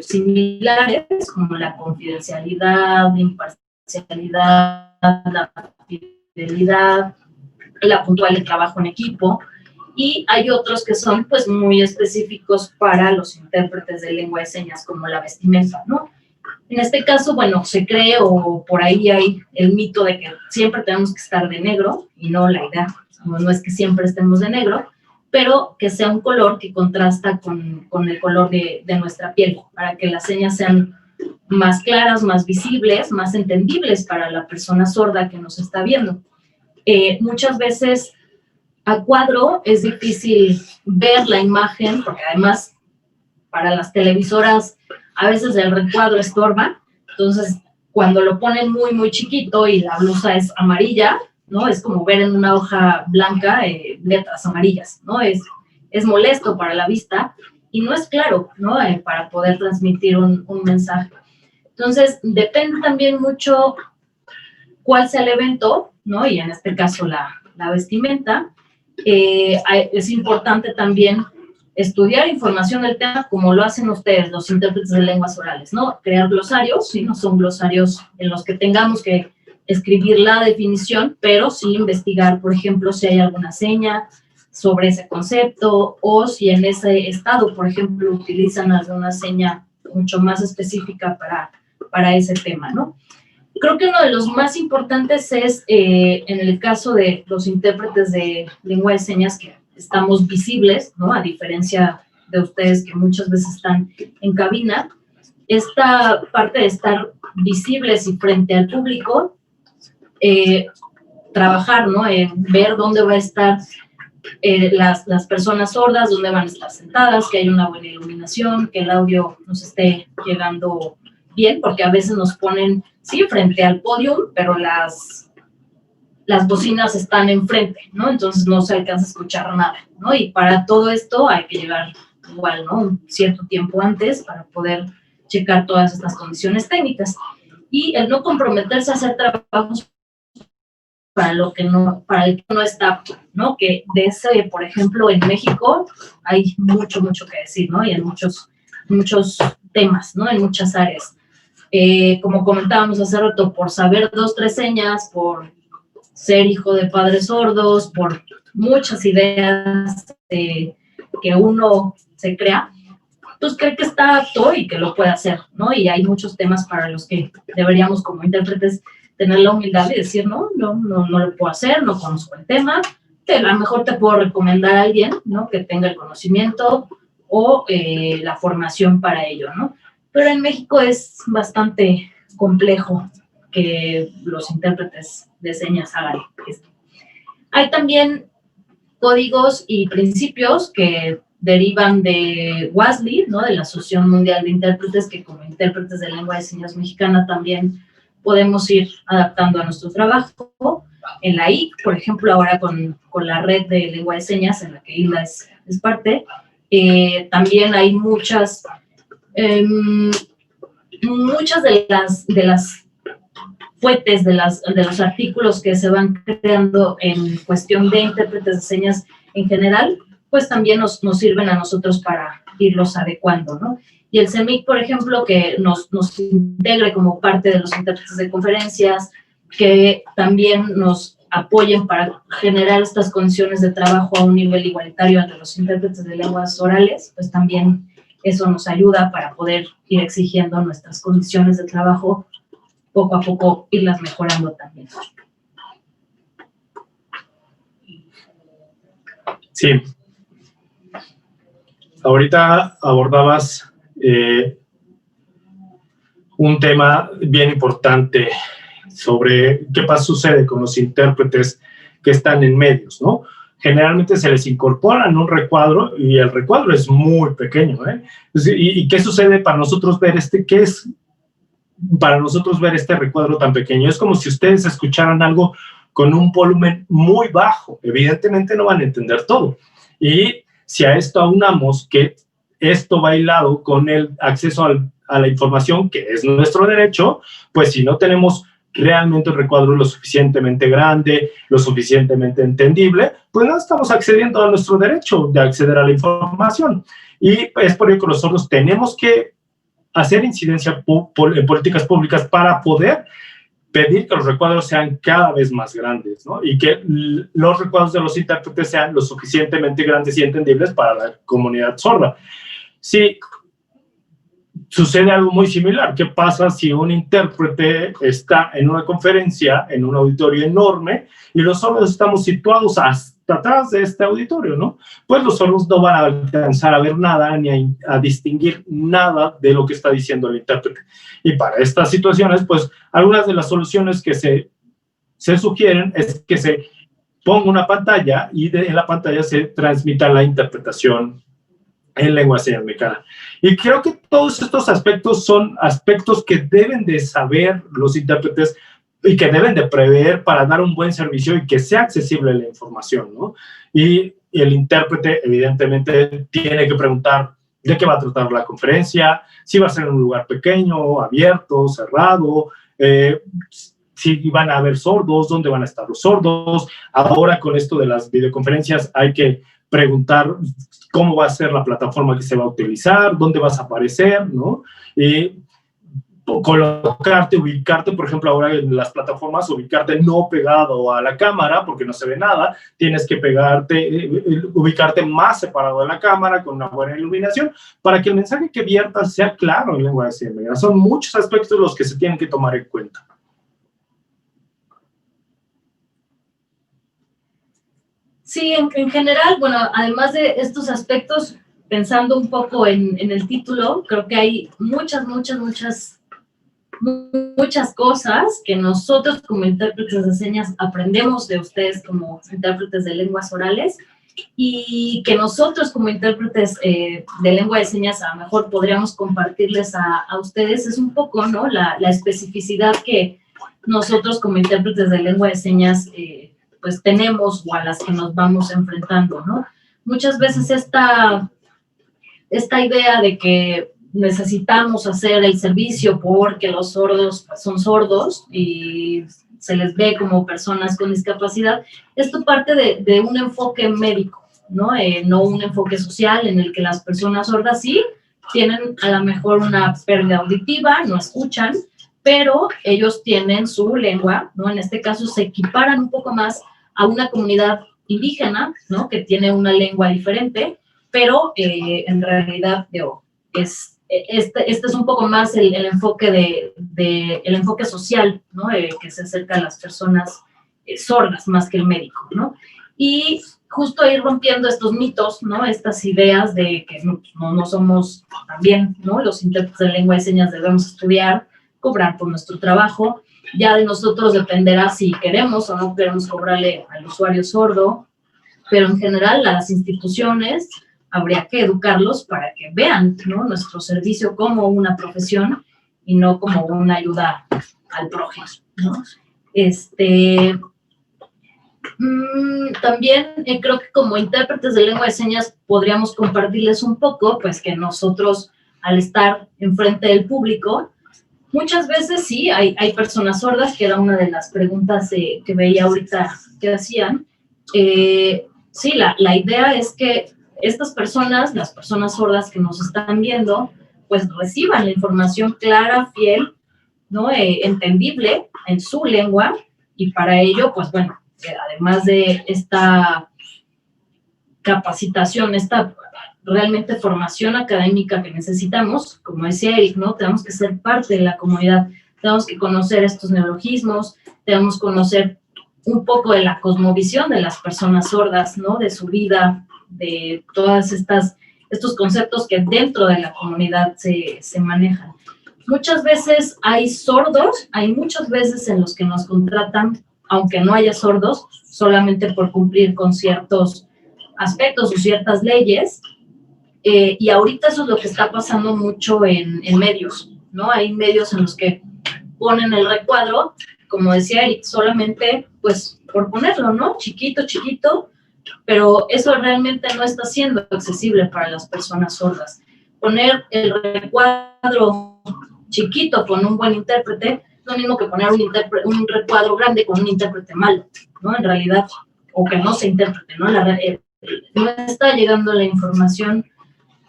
similares, como la confidencialidad, la imparcialidad, la fidelidad, la puntual de trabajo en equipo, y hay otros que son pues muy específicos para los intérpretes de lengua de señas, como la vestimenta, ¿no? En este caso, bueno, se cree, o por ahí hay el mito de que siempre tenemos que estar de negro, y no, la idea no es que siempre estemos de negro, pero que sea un color que contrasta con el color de nuestra piel, para que las señas sean más claras, más visibles, más entendibles para la persona sorda que nos está viendo. Muchas veces a cuadro es difícil ver la imagen, porque además para las televisoras a veces el recuadro estorba, entonces cuando lo ponen muy chiquito y la blusa es amarilla, ¿no? Es como ver en una hoja blanca letras amarillas, ¿no? Es molesto para la vista y no es claro, ¿no? Para poder transmitir un mensaje. Entonces, depende también mucho cuál sea el evento, ¿no? Y en este caso la vestimenta. Es importante también estudiar información del tema como lo hacen ustedes, los intérpretes de lenguas orales, ¿no? Crear glosarios, ¿sí? No son glosarios en los que tengamos que escribir la definición, pero sí investigar, por ejemplo, si hay alguna seña sobre ese concepto, o si en ese estado, por ejemplo, utilizan alguna seña mucho más específica para ese tema, ¿no? Creo que uno de los más importantes es, en el caso de los intérpretes de lengua de señas, que estamos visibles, ¿no? A diferencia de ustedes que muchas veces están en cabina, esta parte de estar visibles y frente al público, trabajar, ¿no? Ver dónde va a estar las personas sordas, dónde van a estar sentadas, que haya una buena iluminación, que el audio nos esté llegando bien, porque a veces nos ponen, sí, frente al podio, pero las bocinas están enfrente, ¿no? Entonces no se alcanza a escuchar nada, ¿no? Y para todo esto hay que llegar igual, ¿no? Un cierto tiempo antes para poder checar todas estas condiciones técnicas. Y el no comprometerse a hacer trabajos para el que no está apto, ¿no? Que de ese, por ejemplo, en México hay mucho que decir, ¿no? Y en muchos temas, ¿no? En muchas áreas. Como comentábamos hace rato, por saber 2, 3 señas, por ser hijo de padres sordos, por muchas ideas que uno se crea, pues cree que está apto y que lo puede hacer, ¿no? Y hay muchos temas para los que deberíamos como intérpretes tener la humildad de decir, no lo puedo hacer, no conozco el tema, pero a lo mejor te puedo recomendar a alguien, ¿no? Que tenga el conocimiento o la formación para ello, ¿no? Pero en México es bastante complejo que los intérpretes de señas hagan esto. Hay también códigos y principios que derivan de WASLI, ¿no? De la Asociación Mundial de Intérpretes, que como intérpretes de lengua de señas mexicana también podemos ir adaptando a nuestro trabajo. En la IC, por ejemplo, ahora con la red de lengua de señas, en la que Hilda es parte, también hay muchas de las fuentes de los artículos que se van creando en cuestión de intérpretes de señas en general, pues también nos sirven a nosotros para irlos adecuando, ¿no? Y el CEMIC, por ejemplo, que nos integre como parte de los intérpretes de conferencias, que también nos apoyen para generar estas condiciones de trabajo a un nivel igualitario entre los intérpretes de lenguas orales, pues también eso nos ayuda para poder ir exigiendo nuestras condiciones de trabajo, poco a poco irlas mejorando también. Sí. Ahorita abordabas un tema bien importante sobre qué sucede con los intérpretes que están en medios, ¿no? Generalmente se les incorpora en un recuadro y el recuadro es muy pequeño, ¿eh? ¿Y qué sucede para nosotros ver qué es para nosotros ver este recuadro tan pequeño? Es como si ustedes escucharan algo con un volumen muy bajo. Evidentemente no van a entender todo. Y si a esto aunamos que esto va hilado con el acceso a la información, que es nuestro derecho, pues si no tenemos realmente un recuadro lo suficientemente grande, lo suficientemente entendible, pues no estamos accediendo a nuestro derecho de acceder a la información. Y es por ello que los sordos tenemos que hacer incidencia en políticas públicas para poder pedir que los recuadros sean cada vez más grandes, ¿no? Y que los recuadros de los intérpretes sean lo suficientemente grandes y entendibles para la comunidad sorda. Sí, sucede algo muy similar. ¿Qué pasa si un intérprete está en una conferencia, en un auditorio enorme, y los sordos estamos situados hasta atrás de este auditorio, ¿no? Pues los sordos no van a alcanzar a ver nada ni a distinguir nada de lo que está diciendo el intérprete. Y para estas situaciones, pues algunas de las soluciones que se sugieren es que se ponga una pantalla y en la pantalla se transmita la interpretación en lengua de señas mexicana. Y creo que todos estos aspectos son aspectos que deben de saber los intérpretes y que deben de prever para dar un buen servicio y que sea accesible la información, ¿no? Y el intérprete, evidentemente, tiene que preguntar de qué va a tratar la conferencia, si va a ser en un lugar pequeño, abierto, cerrado, si van a haber sordos, dónde van a estar los sordos. Ahora con esto de las videoconferencias hay que preguntar cómo va a ser la plataforma que se va a utilizar, dónde vas a aparecer, ¿no? Colocarte, ubicarte, por ejemplo, ahora en las plataformas, ubicarte no pegado a la cámara porque no se ve nada, tienes que ubicarte más separado de la cámara con una buena iluminación para que el mensaje que viertas sea claro en lengua de señas. Son muchos aspectos los que se tienen que tomar en cuenta. Sí, en general, bueno, además de estos aspectos, pensando un poco en el título, creo que hay muchas cosas que nosotros como intérpretes de señas aprendemos de ustedes como intérpretes de lenguas orales y que nosotros como intérpretes de lengua de señas a lo mejor podríamos compartirles a ustedes. Es un poco, ¿no?, la especificidad que nosotros como intérpretes de lengua de señas pues tenemos o a las que nos vamos enfrentando, ¿no? Muchas veces esta idea de que necesitamos hacer el servicio porque los sordos son sordos y se les ve como personas con discapacidad, esto parte de un enfoque médico, ¿no? No un enfoque social en el que las personas sordas sí tienen a lo mejor una pérdida auditiva, no escuchan, pero ellos tienen su lengua, ¿no? En este caso se equiparan un poco más a una comunidad indígena, ¿no?, que tiene una lengua diferente, pero en realidad, este es un poco más el enfoque el enfoque social, ¿no?, que se acerca a las personas sordas más que el médico, ¿no? Y justo ir rompiendo estos mitos, ¿no?, estas ideas de que no somos también, ¿no?, los intérpretes de lengua de señas debemos estudiar, cobrar por nuestro trabajo. Ya de nosotros dependerá si queremos o no queremos cobrarle al usuario sordo, pero en general a las instituciones habría que educarlos para que vean, ¿no?, nuestro servicio como una profesión y no como una ayuda al prójimo, ¿no? También creo que como intérpretes de lengua de señas podríamos compartirles un poco, pues que nosotros al estar enfrente del público, muchas veces sí, hay personas sordas, que era una de las preguntas que veía ahorita que hacían. Sí, la idea es que estas personas, las personas sordas que nos están viendo, pues reciban la información clara, fiel, ¿no? Entendible en su lengua, y para ello, pues bueno, además de esta capacitación, esta realmente formación académica que necesitamos, como decía Eric, ¿no? Tenemos que ser parte de la comunidad, tenemos que conocer estos neologismos, tenemos que conocer un poco de la cosmovisión de las personas sordas, ¿no? De su vida, de todas estos conceptos que dentro de la comunidad se manejan. Muchas veces hay sordos, hay muchas veces en los que nos contratan, aunque no haya sordos, solamente por cumplir con ciertos aspectos o ciertas leyes, y ahorita eso es lo que está pasando mucho en medios, ¿no? Hay medios en los que ponen el recuadro, como decía Eric, solamente, pues, por ponerlo, ¿no? Chiquito, chiquito, pero eso realmente no está siendo accesible para las personas sordas. Poner el recuadro chiquito con un buen intérprete es lo mismo que poner un recuadro grande con un intérprete malo, ¿no? En realidad, o que no se interprete, ¿no? No está llegando la información,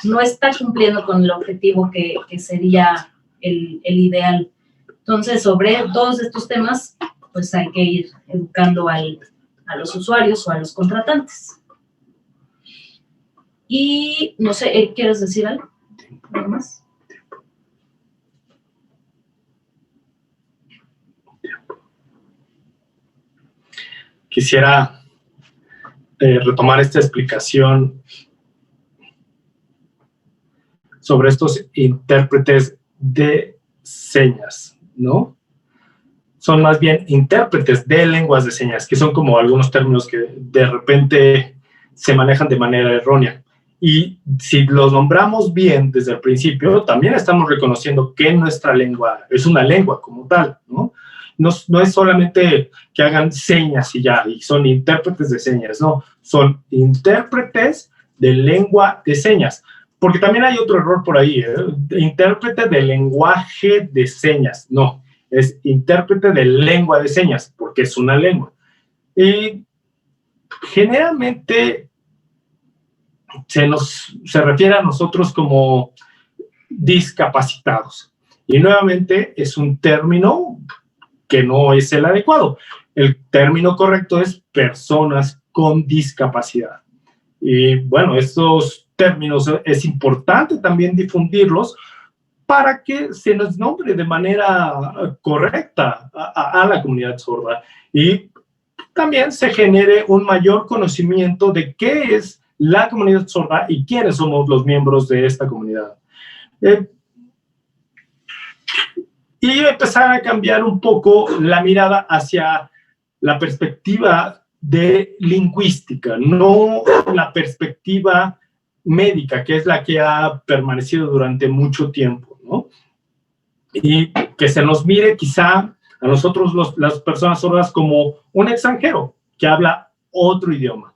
no está cumpliendo con el objetivo que sería el ideal. Entonces, sobre todos estos temas, pues hay que ir educando a los usuarios o a los contratantes. Y, no sé, ¿quieres decir algo? ¿Algo más? Quisiera retomar esta explicación sobre estos intérpretes de señas, ¿no? Son más bien intérpretes de lenguas de señas, que son como algunos términos que de repente se manejan de manera errónea. Y si los nombramos bien desde el principio, también estamos reconociendo que nuestra lengua es una lengua como tal, ¿no? No es solamente que hagan señas y ya, y son intérpretes de señas, no, son intérpretes de lengua de señas. Porque también hay otro error por ahí, intérprete de lenguaje de señas, no, es intérprete de lengua de señas, porque es una lengua. Y generalmente se refiere a nosotros como discapacitados. Y nuevamente es un término que no es el adecuado. El término correcto es personas con discapacidad. Y bueno, estos términos es importante también difundirlos para que se nos nombre de manera correcta a la comunidad sorda y también se genere un mayor conocimiento de qué es la comunidad sorda y quiénes somos los miembros de esta comunidad. Y empezar a cambiar un poco la mirada hacia la perspectiva de lingüística, no la perspectiva médica, que es la que ha permanecido durante mucho tiempo, ¿no? Y que se nos mire quizá a nosotros las personas sordas como un extranjero que habla otro idioma.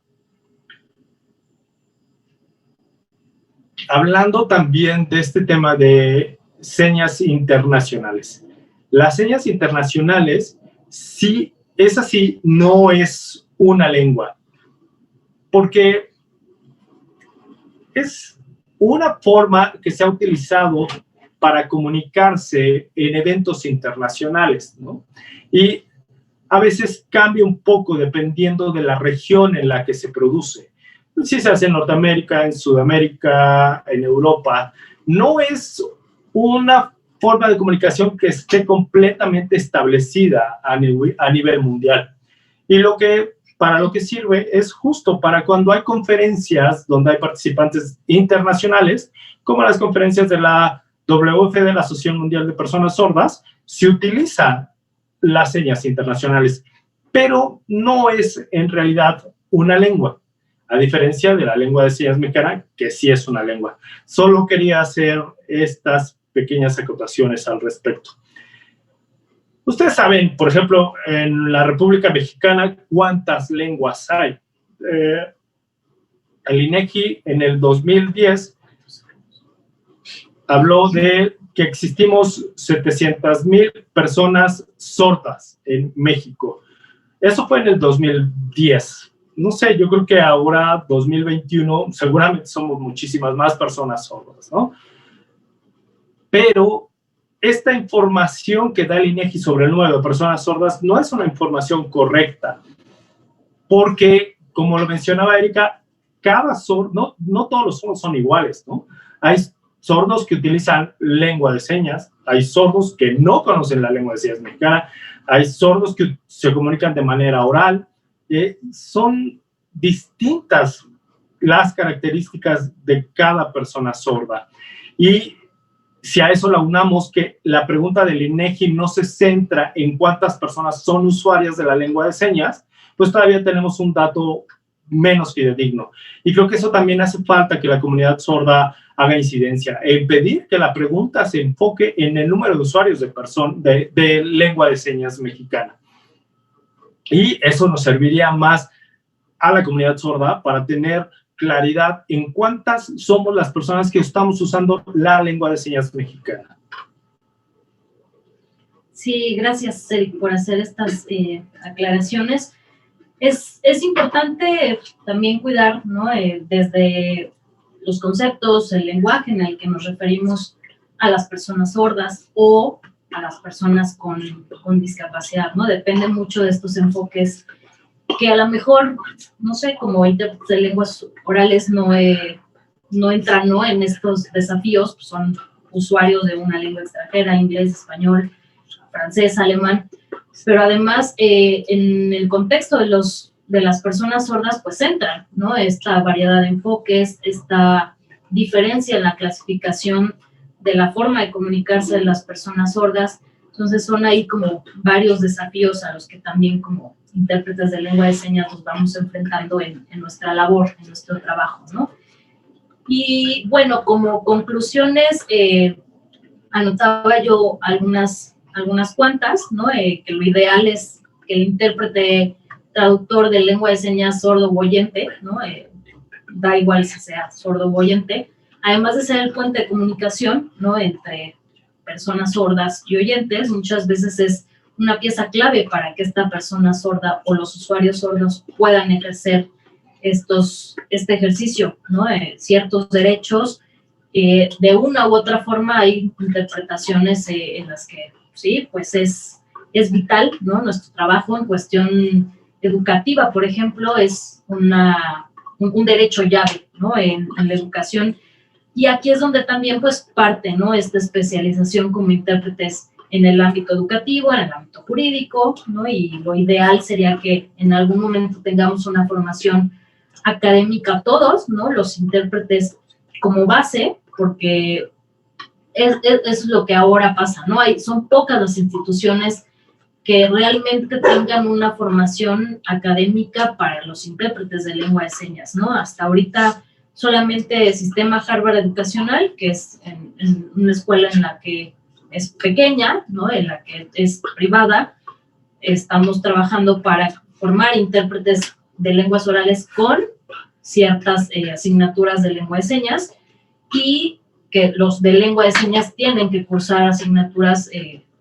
Hablando también de este tema de señas internacionales. Las señas internacionales, sí, esa sí no es una lengua, porque es una forma que se ha utilizado para comunicarse en eventos internacionales, ¿no? Y a veces cambia un poco dependiendo de la región en la que se produce. Si se hace en Norteamérica, en Sudamérica, en Europa, no es una forma de comunicación que esté completamente establecida a nivel mundial. Y para lo que sirve es justo para cuando hay conferencias donde hay participantes internacionales, como las conferencias de la WF, de la Asociación Mundial de Personas Sordas, se utilizan las señas internacionales, pero no es en realidad una lengua, a diferencia de la lengua de señas mexicana, que sí es una lengua. Solo quería hacer estas pequeñas acotaciones al respecto. Ustedes saben, por ejemplo, en la República Mexicana, ¿cuántas lenguas hay? El INEGI en el 2010 habló de que existimos 700,000 personas sordas en México. Eso fue en el 2010. no sé, yo creo que ahora, 2021, seguramente somos muchísimas más personas sordas, ¿no? Pero esta información que da el INEGI sobre el número de personas sordas no es una información correcta, porque, como lo mencionaba Erika, cada sordo, no todos los sordos son iguales, ¿no? Hay sordos que utilizan lengua de señas, hay sordos que no conocen la lengua de señas mexicana, hay sordos que se comunican de manera oral. Son distintas las características de cada persona sorda. Y si a eso le aunamos que la pregunta del INEGI no se centra en cuántas personas son usuarias de la lengua de señas, pues todavía tenemos un dato menos fidedigno. Y creo que eso también hace falta que la comunidad sorda haga incidencia, en pedir que la pregunta se enfoque en el número de usuarios de lengua de señas mexicana. Y eso nos serviría más a la comunidad sorda para tener claridad en cuántas somos las personas que estamos usando la lengua de señas mexicana. Sí, gracias, Eric, por hacer estas aclaraciones. Es importante también cuidar, ¿no? Desde los conceptos, el lenguaje en el que nos referimos a las personas sordas o a las personas con discapacidad, ¿no? Depende mucho de estos enfoques que a lo mejor, no sé, como intérpretes de lenguas orales no entran, ¿no?, en estos desafíos, pues son usuarios de una lengua extranjera, inglés, español, francés, alemán, pero además en el contexto de las personas sordas, pues entran, ¿no?, esta variedad de enfoques, esta diferencia en la clasificación de la forma de comunicarse de las personas sordas. Entonces son ahí como varios desafíos a los que también como intérpretes de lengua de señas nos vamos enfrentando en nuestra labor, en nuestro trabajo, ¿no? Y bueno, como conclusiones, anotaba yo algunas cuantas, ¿no? Que lo ideal es que el intérprete traductor de lengua de señas sordo o oyente, ¿no? Da igual si sea sordo o oyente, además de ser el puente de comunicación, ¿no?, entre personas sordas y oyentes, muchas veces es una pieza clave para que esta persona sorda o los usuarios sordos puedan ejercer este ejercicio, ¿no? Ciertos derechos. De una u otra forma hay interpretaciones en las que, sí, pues es vital, ¿no? Nuestro trabajo en cuestión educativa, por ejemplo, es un derecho llave, ¿no?, en la educación. Y aquí es donde también, pues, parte, ¿no?, esta especialización como intérpretes en el ámbito educativo, en el ámbito jurídico, ¿no? Y lo ideal sería que en algún momento tengamos una formación académica todos, ¿no?, los intérpretes como base, porque es lo que ahora pasa, ¿no? Son pocas las instituciones que realmente tengan una formación académica para los intérpretes de lengua de señas, ¿no? Hasta ahorita solamente el sistema Harvard educacional, que es en una escuela en la que es pequeña, ¿no?, en la que es privada, estamos trabajando para formar intérpretes de lenguas orales con ciertas asignaturas de lengua de señas, y que los de lengua de señas tienen que cursar asignaturas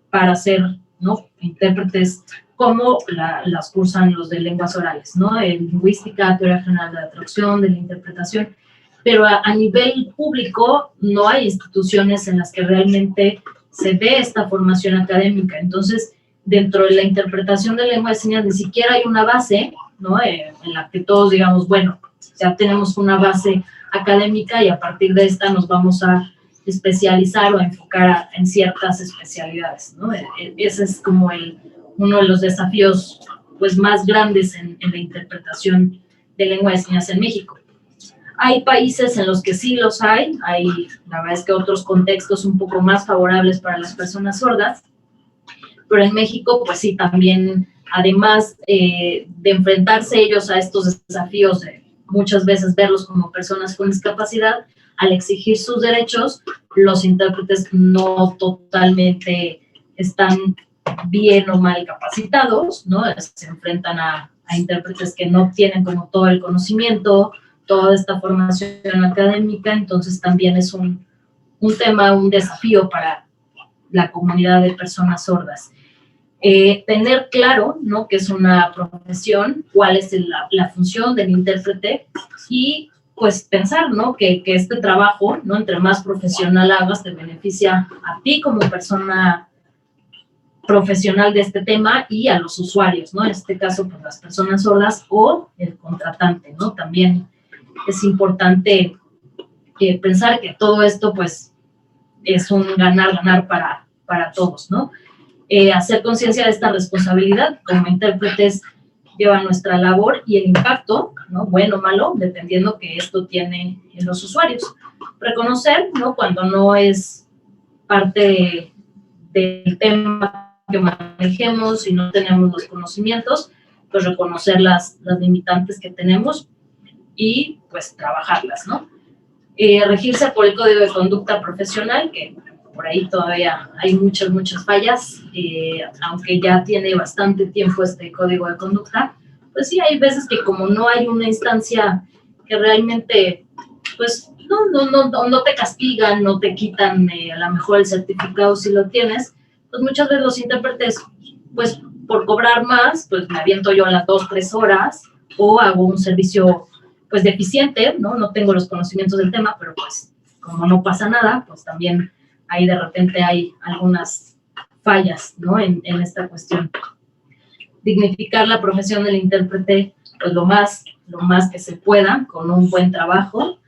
para ser, ¿no?, intérpretes como las cursan los de lenguas orales, ¿no?, en lingüística, teoría general de la traducción, de la interpretación, pero a nivel público no hay instituciones en las que realmente se dé esta formación académica. Entonces, dentro de la interpretación de lengua de señas ni siquiera hay una base, ¿no?, en la que todos digamos, bueno, ya tenemos una base académica y a partir de esta nos vamos a especializar o a enfocar en ciertas especialidades, ¿no? Ese es como uno de los desafíos, pues, más grandes en la interpretación de lengua de señas en México. Hay países en los que sí los hay, la verdad es que otros contextos un poco más favorables para las personas sordas, pero en México, pues sí, también, además de enfrentarse ellos a estos desafíos, muchas veces verlos como personas con discapacidad, al exigir sus derechos, los intérpretes no totalmente están bien o mal capacitados, ¿no? Se enfrentan a intérpretes que no tienen como todo el conocimiento, toda esta formación académica, entonces también es un tema, un desafío para la comunidad de personas sordas. tener claro, ¿no?, que es una profesión, cuál es la función del intérprete y pues pensar, ¿no?, que este trabajo, ¿no?, entre más profesional hagas, te beneficia a ti como persona profesional de este tema y a los usuarios, ¿no? En este caso, pues las personas sordas o el contratante, ¿no? También es importante pensar que todo esto, pues, es un ganar-ganar para todos, ¿no? Hacer conciencia de esta responsabilidad como intérpretes lleva nuestra labor y el impacto, ¿no?, bueno o malo, dependiendo que esto tiene en los usuarios. Reconocer, ¿no?, cuando no es parte del tema que manejemos y no tenemos los conocimientos, pues reconocer las limitantes que tenemos y pues trabajarlas, ¿no? Regirse por el Código de Conducta Profesional, que por ahí todavía hay muchas fallas, aunque ya tiene bastante tiempo este Código de Conducta, pues sí hay veces que como no hay una instancia que realmente, pues no te castigan, no te quitan a lo mejor el certificado si lo tienes, pues muchas veces los intérpretes, pues por cobrar más, pues me aviento yo a las 2-3 horas o hago un servicio pues deficiente, ¿no? No tengo los conocimientos del tema, pero pues como no pasa nada, pues también ahí de repente hay algunas fallas, ¿no?, en esta cuestión. Dignificar la profesión del intérprete, pues lo más que se pueda, con un buen trabajo,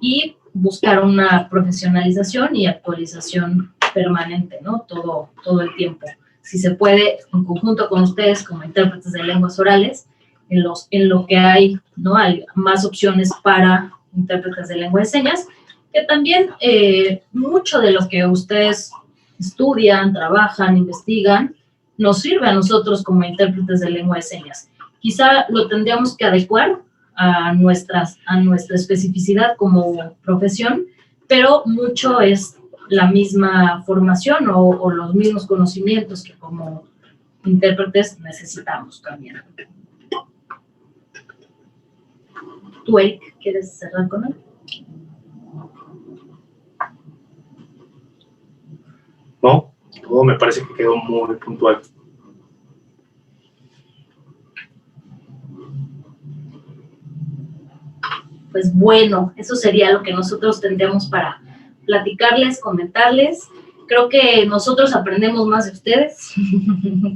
y buscar una profesionalización y actualización permanente, ¿no?, todo el tiempo. Si se puede, en conjunto con ustedes como intérpretes de lenguas orales, en lo que hay, ¿no?, hay más opciones para intérpretes de lengua de señas, que también mucho de lo que ustedes estudian, trabajan, investigan, nos sirve a nosotros como intérpretes de lengua de señas. Quizá lo tendríamos que adecuar a nuestra especificidad como profesión, pero mucho es la misma formación o los mismos conocimientos que como intérpretes necesitamos también. ¿Tú, Eric, quieres cerrar con él? No, todo me parece que quedó muy puntual. Pues bueno, eso sería lo que nosotros tendríamos para platicarles, comentarles. Creo que nosotros aprendemos más de ustedes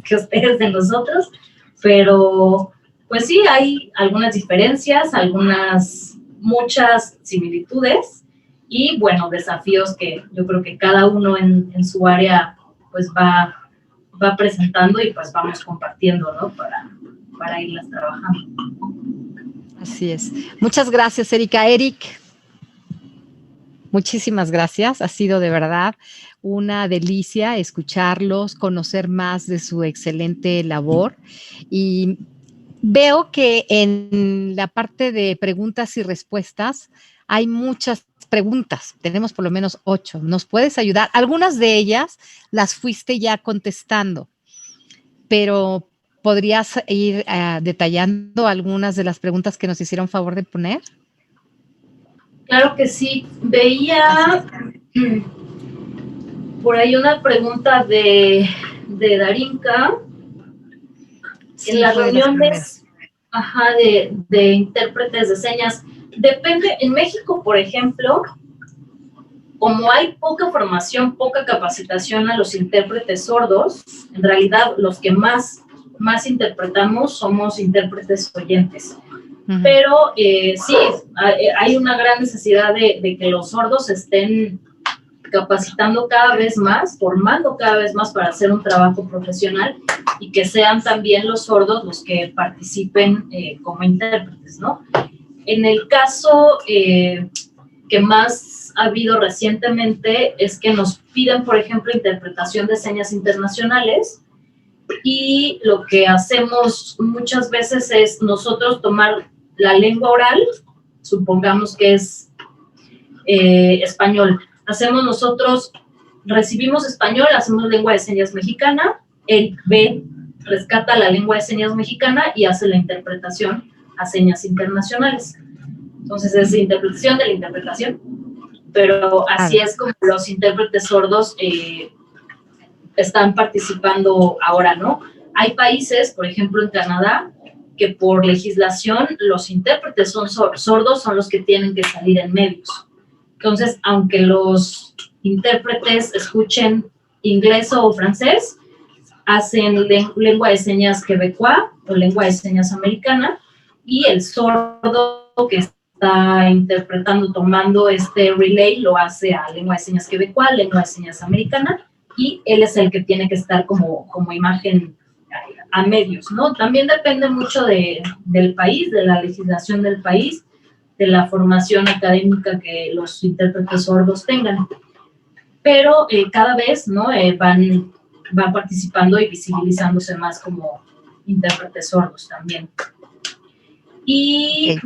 que ustedes de nosotros, pero pues sí, hay algunas diferencias, muchas similitudes y, bueno, desafíos que yo creo que cada uno en su área pues va presentando y pues vamos compartiendo, ¿no?, para irlas trabajando. Así es. Muchas gracias, Erika. Eric, muchísimas gracias. Ha sido de verdad una delicia escucharlos, conocer más de su excelente labor. Y veo que en la parte de preguntas y respuestas hay muchas preguntas. Tenemos por lo menos 8. ¿Nos puedes ayudar? Algunas de ellas las fuiste ya contestando, pero ¿podrías ir detallando algunas de las preguntas que nos hicieron favor de poner? Claro que sí. Veía por ahí una pregunta de Darinka. Sí, en las reuniones de intérpretes de señas, depende, en México, por ejemplo, como hay poca formación, poca capacitación a los intérpretes sordos, en realidad los que más interpretamos somos intérpretes oyentes. Pero sí, hay una gran necesidad de que los sordos estén capacitando cada vez más, formando cada vez más para hacer un trabajo profesional y que sean también los sordos los que participen como intérpretes, ¿no? En el caso que más ha habido recientemente es que nos piden, por ejemplo, interpretación de señas internacionales, y lo que hacemos muchas veces es nosotros tomar la lengua oral, supongamos que es español. Recibimos español, hacemos lengua de señas mexicana, Eric rescata la lengua de señas mexicana y hace la interpretación a señas internacionales. Entonces es interpretación de la interpretación, pero así es como los intérpretes sordos están participando ahora, ¿no? Hay países, por ejemplo, en Canadá, que por legislación los intérpretes sordos son los que tienen que salir en medios. Entonces, aunque los intérpretes escuchen inglés o francés, hacen lengua de señas quebecois o lengua de señas americana, y el sordo que está interpretando, tomando este relay, lo hace a lengua de señas quebecois, lengua de señas americana, y él es el que tiene que estar como imagen a medios, ¿no? También depende mucho del país, de la legislación del país, de la formación académica que los intérpretes sordos tengan. Pero cada vez, ¿no? van participando y visibilizándose más como intérpretes sordos también. Y...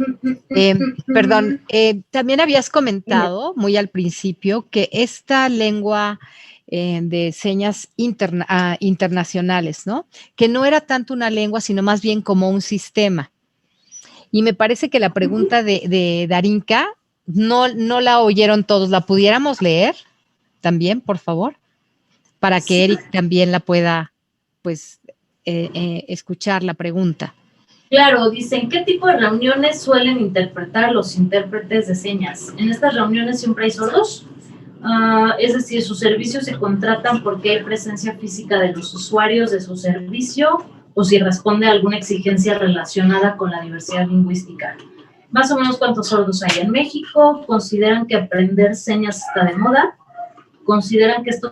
Okay. Perdón, también habías comentado muy al principio que esta lengua de señas internacionales, ¿no? Que no era tanto una lengua, sino más bien como un sistema. Y me parece que la pregunta de Darinka no la oyeron todos. ¿La pudiéramos leer también, por favor? Para que Eric también la pueda, pues, escuchar la pregunta. Claro, dicen, ¿qué tipo de reuniones suelen interpretar los intérpretes de señas? ¿En estas reuniones siempre hay sordos? Es decir, sus servicios se contratan porque hay presencia física de los usuarios de su servicio o si responde a alguna exigencia relacionada con la diversidad lingüística. Más o menos, ¿cuántos sordos hay en México? ¿Consideran que aprender señas está de moda? ¿Consideran que esto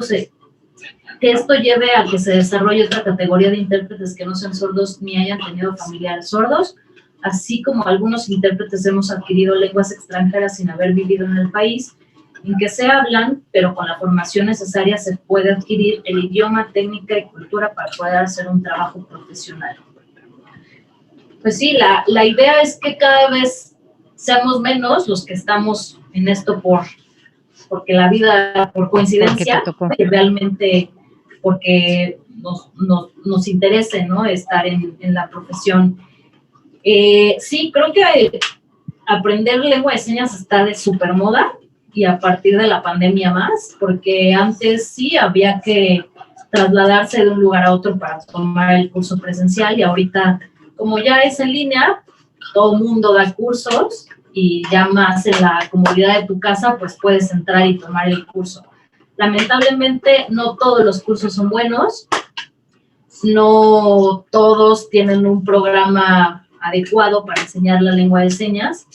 lleve a que se desarrolle otra categoría de intérpretes que no sean sordos ni hayan tenido familiares sordos? Así como algunos intérpretes hemos adquirido lenguas extranjeras sin haber vivido en el país en que se hablan, pero con la formación necesaria se puede adquirir el idioma, técnica y cultura para poder hacer un trabajo profesional. Pues sí, la idea es que cada vez seamos menos los que estamos en esto porque la vida, por coincidencia, que realmente porque nos interese, ¿no? Estar en la profesión. Sí, creo que aprender lengua de señas está de súper moda, y a partir de la pandemia más, porque antes sí había que trasladarse de un lugar a otro para tomar el curso presencial, y ahorita, como ya es en línea, todo el mundo da cursos, y ya más en la comodidad de tu casa, pues puedes entrar y tomar el curso. Lamentablemente, no todos los cursos son buenos, no todos tienen un programa adecuado para enseñar la lengua de señas,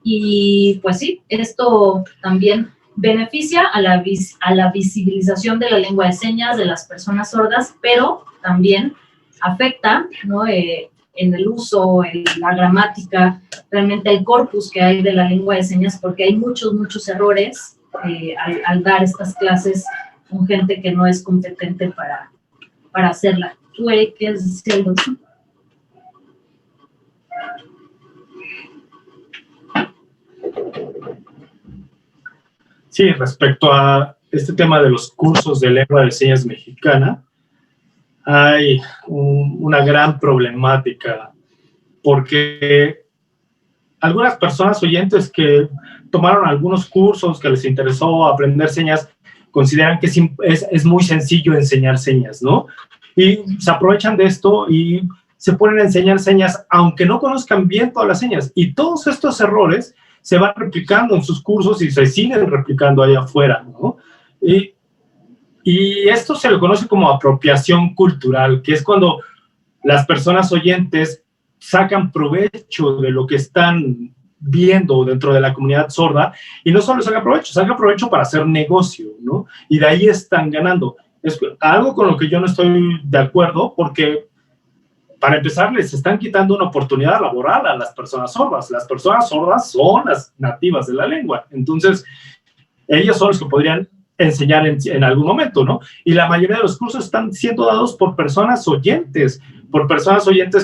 y pues sí, esto también beneficia a la visibilización de la lengua de señas de las personas sordas, pero también afecta, ¿no? En el uso, en la gramática, realmente el corpus que hay de la lengua de señas, porque hay muchos errores al dar estas clases con gente que no es competente para hacerla. ¿Tú, Eric, quieres decir algo? Sí, respecto a este tema de los cursos de lengua de señas mexicana, hay una gran problemática, porque algunas personas oyentes que tomaron algunos cursos, que les interesó aprender señas, consideran que es muy sencillo enseñar señas, ¿no? Y se aprovechan de esto y se ponen a enseñar señas, aunque no conozcan bien todas las señas. Y todos estos errores se van replicando en sus cursos y se siguen replicando allá afuera, ¿no? Y esto se le conoce como apropiación cultural, que es cuando las personas oyentes sacan provecho de lo que están viendo dentro de la comunidad sorda, y no solo sacan provecho para hacer negocio, ¿no? Y de ahí están ganando. Es algo con lo que yo no estoy de acuerdo, porque para empezar, les están quitando una oportunidad laboral a las personas sordas. Las personas sordas son las nativas de la lengua. Entonces, ellos son los que podrían enseñar en algún momento, ¿no? Y la mayoría de los cursos están siendo dados por personas oyentes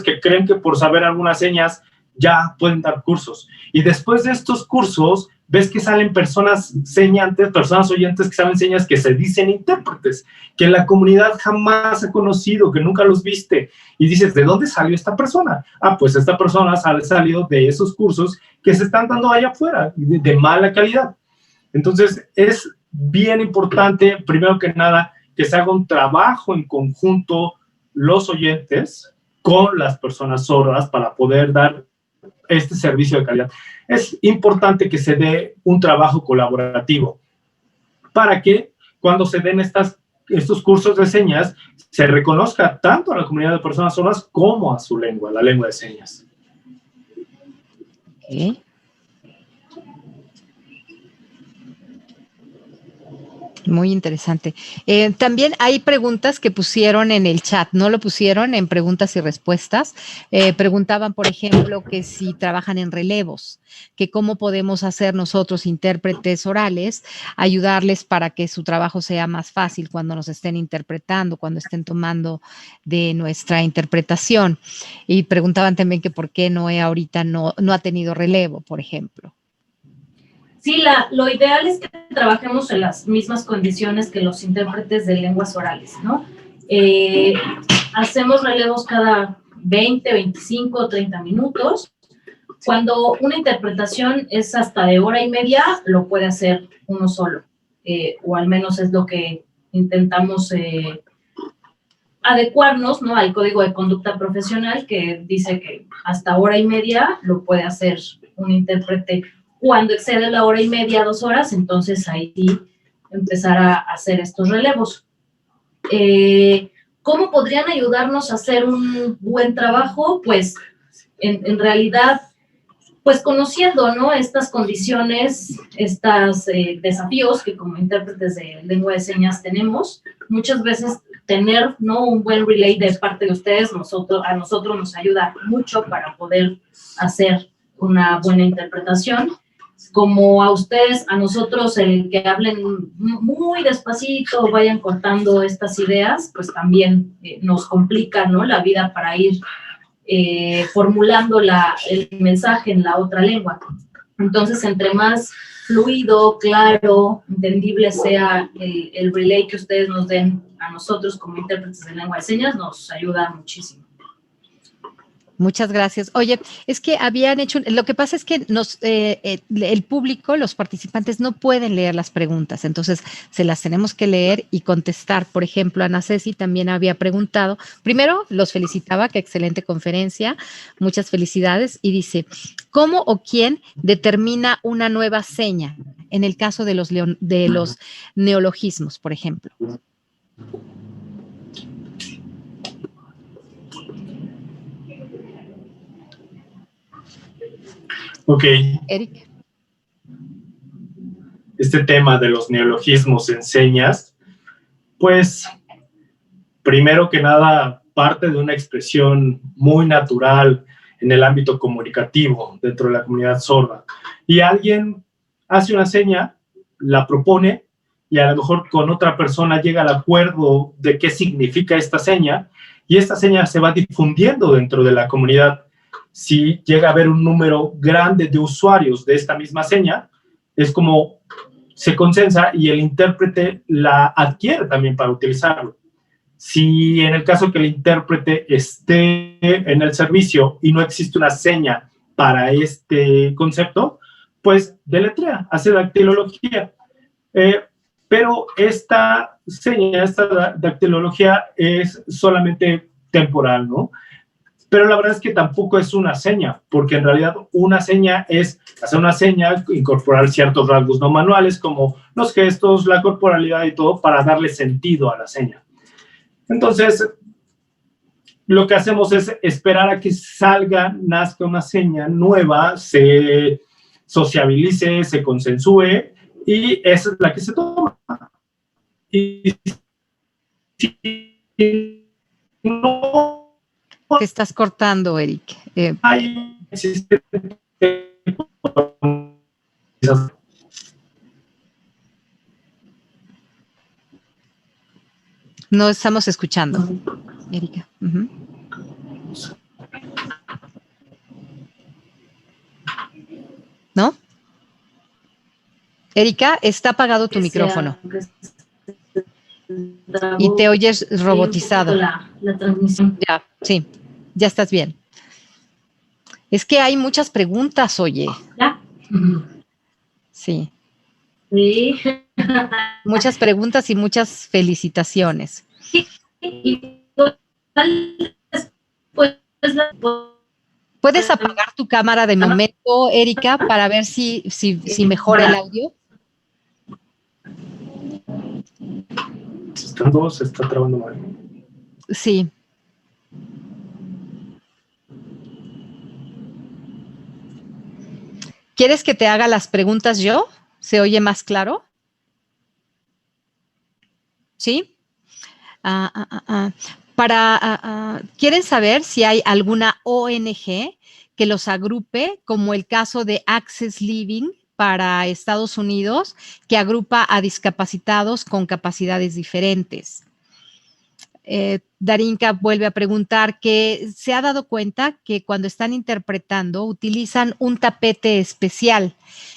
que creen que por saber algunas señas ya pueden dar cursos. Y después de estos cursos, ves que salen personas señantes, personas oyentes que saben señas, que se dicen intérpretes, que la comunidad jamás ha conocido, que nunca los viste. Y dices, ¿de dónde salió esta persona? Ah, pues esta persona ha salido de esos cursos que se están dando allá afuera, de mala calidad. Entonces, es bien importante, primero que nada, que se haga un trabajo en conjunto los oyentes con las personas sordas para poder dar este servicio de calidad. Es importante que se dé un trabajo colaborativo para que cuando se den estos cursos de señas se reconozca tanto a la comunidad de personas sordas como a su lengua, la lengua de señas. Okay. Muy interesante. También hay preguntas que pusieron en el chat, no lo pusieron en preguntas y respuestas. Preguntaban, por ejemplo, que si trabajan en relevos, que cómo podemos hacer nosotros, intérpretes orales, ayudarles para que su trabajo sea más fácil cuando nos estén interpretando, cuando estén tomando de nuestra interpretación. Y preguntaban también que por qué Noé ahorita no ha tenido relevo, por ejemplo. Sí, lo ideal es que trabajemos en las mismas condiciones que los intérpretes de lenguas orales, ¿no? Hacemos relevos cada 20, 25 o 30 minutos. Cuando una interpretación es hasta de hora y media, lo puede hacer uno solo, o al menos es lo que intentamos adecuarnos, ¿no?, al código de conducta profesional, que dice que hasta hora y media lo puede hacer un intérprete. Cuando excede la hora y media, 2 horas, entonces ahí sí empezar a hacer estos relevos. ¿Cómo podrían ayudarnos a hacer un buen trabajo? Pues, en realidad, pues conociendo, ¿no?, estas condiciones, estos desafíos que como intérpretes de lengua de señas tenemos. Muchas veces tener, ¿no?, un buen relay de parte de ustedes, a nosotros nos ayuda mucho para poder hacer una buena interpretación. Como a ustedes, a nosotros, el que hablen muy despacito, vayan cortando estas ideas, pues también nos complica, ¿no?, la vida para ir formulando el mensaje en la otra lengua. Entonces, entre más fluido, claro, entendible sea el relay que ustedes nos den a nosotros como intérpretes de lengua de señas, nos ayuda muchísimo. Muchas gracias. Oye, es que habían hecho, lo que pasa es que el público, los participantes no pueden leer las preguntas, entonces se las tenemos que leer y contestar. Por ejemplo, Ana Ceci también había preguntado, primero los felicitaba, qué excelente conferencia, muchas felicidades, y dice, ¿cómo o quién determina una nueva seña en el caso de los neologismos, por ejemplo? Ok. Eric. Este tema de los neologismos en señas, pues, primero que nada, parte de una expresión muy natural en el ámbito comunicativo dentro de la comunidad sorda. Y alguien hace una seña, la propone, y a lo mejor con otra persona llega al acuerdo de qué significa esta seña, y esta seña se va difundiendo dentro de la comunidad. Si llega a haber un número grande de usuarios de esta misma seña, es como se consensa y el intérprete la adquiere también para utilizarlo. Si en el caso que el intérprete esté en el servicio y no existe una seña para este concepto, pues deletrea, hace dactilología. Pero esta seña, esta dactilología es solamente temporal, ¿no? Pero la verdad es que tampoco es una seña, porque en realidad una seña es hacer una seña, incorporar ciertos rasgos no manuales como los gestos, la corporalidad y todo para darle sentido a la seña. Entonces, lo que hacemos es esperar a que nazca una seña nueva, se sociabilice, se consensúe y esa es la que se toma. Y si no... Te estás cortando, Eric. No estamos escuchando, Erika. Uh-huh. ¿No? Erika, está apagado tu micrófono. Y te oyes robotizado. La transmisión. Ya, sí, ya estás bien. Es que hay muchas preguntas, oye. ¿Ya? Sí. Sí. Muchas preguntas y muchas felicitaciones. Y después ¿Puedes apagar tu cámara de momento, Erika, para ver si mejora el audio? Están dos, se está trabando mal. Sí. ¿Quieres que te haga las preguntas yo? ¿Se oye más claro? ¿Sí? ¿Quieren saber si hay alguna ONG que los agrupe, como el caso de Access Living para Estados Unidos, que agrupa a discapacitados con capacidades diferentes? Darinka vuelve a preguntar que se ha dado cuenta que cuando están interpretando utilizan un tapete especial,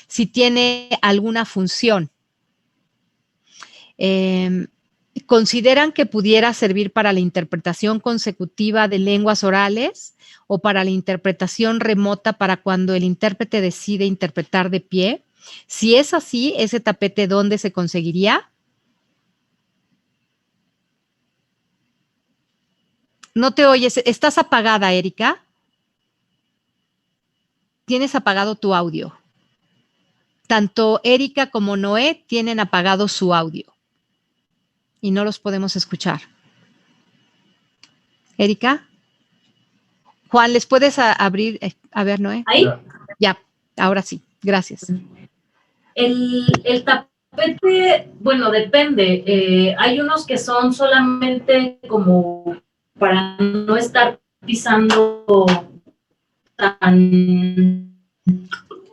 si tiene alguna función. ¿Consideran que pudiera servir para la interpretación consecutiva de lenguas orales o para la interpretación remota para cuando el intérprete decide interpretar de pie? Si es así, ¿ese tapete dónde se conseguiría? No te oyes. ¿Estás apagada, Erika? Tienes apagado tu audio. Tanto Erika como Noé tienen apagado su audio y no los podemos escuchar. Erika, Juan, ¿les puedes abrir? A ver, Noé. ¿Ahí? Ya, ahora sí. Gracias. El tapete, bueno, depende. Hay unos que son solamente como para no estar pisando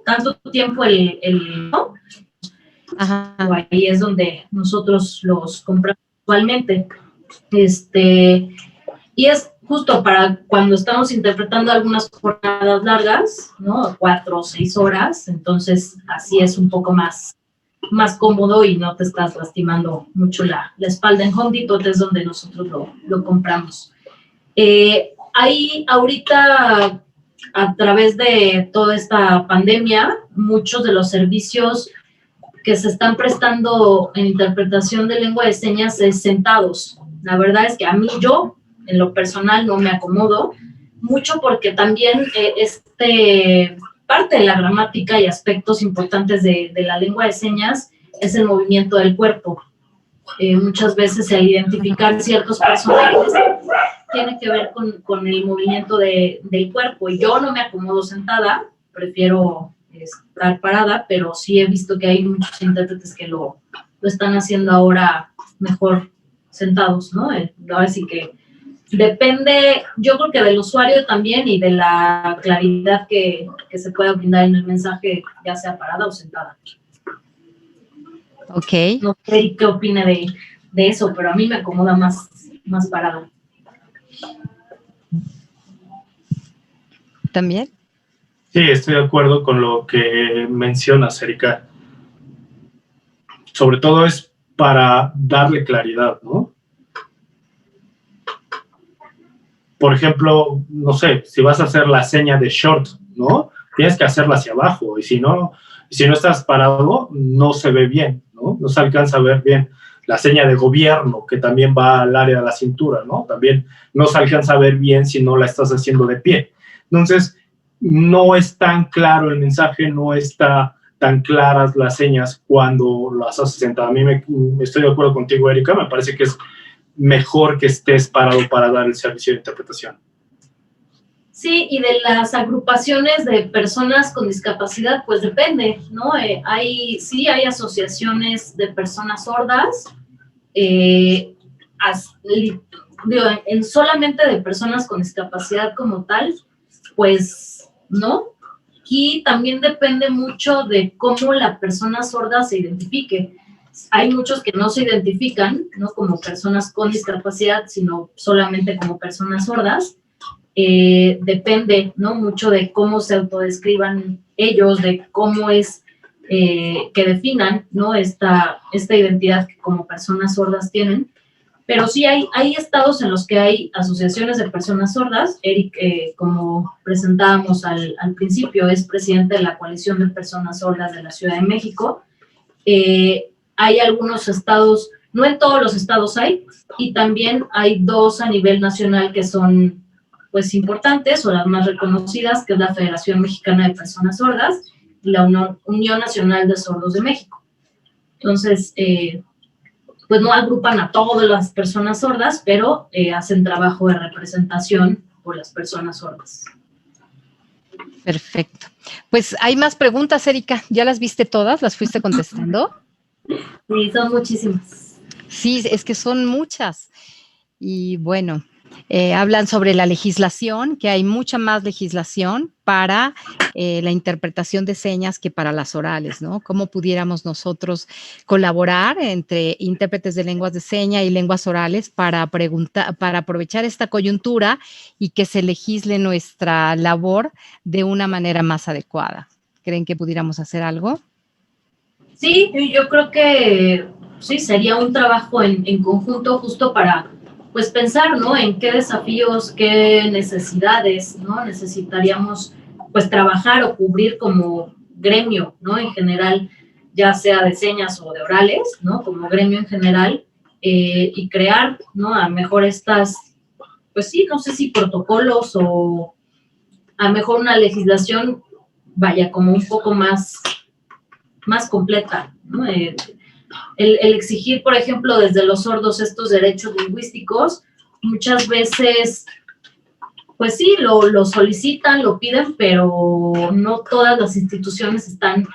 tanto tiempo ¿no? Ajá. Ahí es donde nosotros los compramos usualmente. Y es justo para cuando estamos interpretando algunas jornadas largas, ¿no? 4 o 6 horas, entonces así es un poco más cómodo y no te estás lastimando mucho la espalda. En Home Depot es donde nosotros lo compramos. Hay ahorita, a través de toda esta pandemia, muchos de los servicios que se están prestando en interpretación de lengua de señas es sentados. La verdad es que a mí, yo, en lo personal, no me acomodo mucho porque también parte de la gramática y aspectos importantes de la lengua de señas es el movimiento del cuerpo. Muchas veces el identificar ciertos personajes tiene que ver con el movimiento del cuerpo. Y yo no me acomodo sentada, prefiero estar parada, pero sí he visto que hay muchos intérpretes que lo están haciendo ahora mejor sentados, ¿no? Ahora sí que depende, yo creo que del usuario también y de la claridad que se pueda brindar en el mensaje, ya sea parada o sentada. Ok. No sé qué opine de eso, pero a mí me acomoda más parada. ¿También? Sí, estoy de acuerdo con lo que mencionas, Erika. Sobre todo es para darle claridad, ¿no? Por ejemplo, no sé, si vas a hacer la seña de short, ¿no? Tienes que hacerla hacia abajo y si no estás parado, no se ve bien, ¿no? No se alcanza a ver bien. La seña de gobierno, que también va al área de la cintura, ¿no? También no se alcanza a ver bien si no la estás haciendo de pie. Entonces, no es tan claro el mensaje, no está tan claras las señas cuando las haces sentada. A mí estoy de acuerdo contigo, Erika, me parece que es mejor que estés parado para dar el servicio de interpretación. Sí, y de las agrupaciones de personas con discapacidad, pues depende, ¿no? Hay asociaciones de personas sordas, solamente de personas con discapacidad como tal, pues no. Y también depende mucho de cómo la persona sorda se identifique. Hay muchos que no se identifican, ¿no? Como personas con discapacidad, sino solamente como personas sordas. Depende, ¿no? Mucho de cómo se autodescriban ellos, de cómo es que definan, ¿no? Esta identidad que como personas sordas tienen. Pero sí hay estados en los que hay asociaciones de personas sordas. Eric, como presentábamos al principio, es presidente de la Coalición de Personas Sordas de la Ciudad de México. Hay algunos estados, no en todos los estados hay, y también hay 2 a nivel nacional que son pues importantes o las más reconocidas, que es la Federación Mexicana de Personas Sordas y la Unión Nacional de Sordos de México. Entonces, pues no agrupan a todas las personas sordas, pero hacen trabajo de representación por las personas sordas. Perfecto. Pues hay más preguntas, Erika. ¿Ya las viste todas? ¿Las fuiste contestando? Sí, son muchísimas. Sí, es que son muchas. Y bueno, hablan sobre la legislación, que hay mucha más legislación para la interpretación de señas que para las orales, ¿no? ¿Cómo pudiéramos nosotros colaborar entre intérpretes de lenguas de señas y lenguas orales para aprovechar esta coyuntura y que se legisle nuestra labor de una manera más adecuada? ¿Creen que pudiéramos hacer algo? Sí, yo creo que sí, sería un trabajo en conjunto justo para pues pensar, ¿no? En qué desafíos, qué necesidades, ¿no? Necesitaríamos pues trabajar o cubrir como gremio, ¿no? En general, ya sea de señas o de orales, ¿no? Como gremio en general, y crear, ¿no? A lo mejor estas, pues sí, no sé si protocolos o a lo mejor una legislación, vaya, como un poco más completa, ¿no? El exigir, por ejemplo, desde los sordos estos derechos lingüísticos, muchas veces, pues sí, lo solicitan, lo piden, pero no todas las instituciones están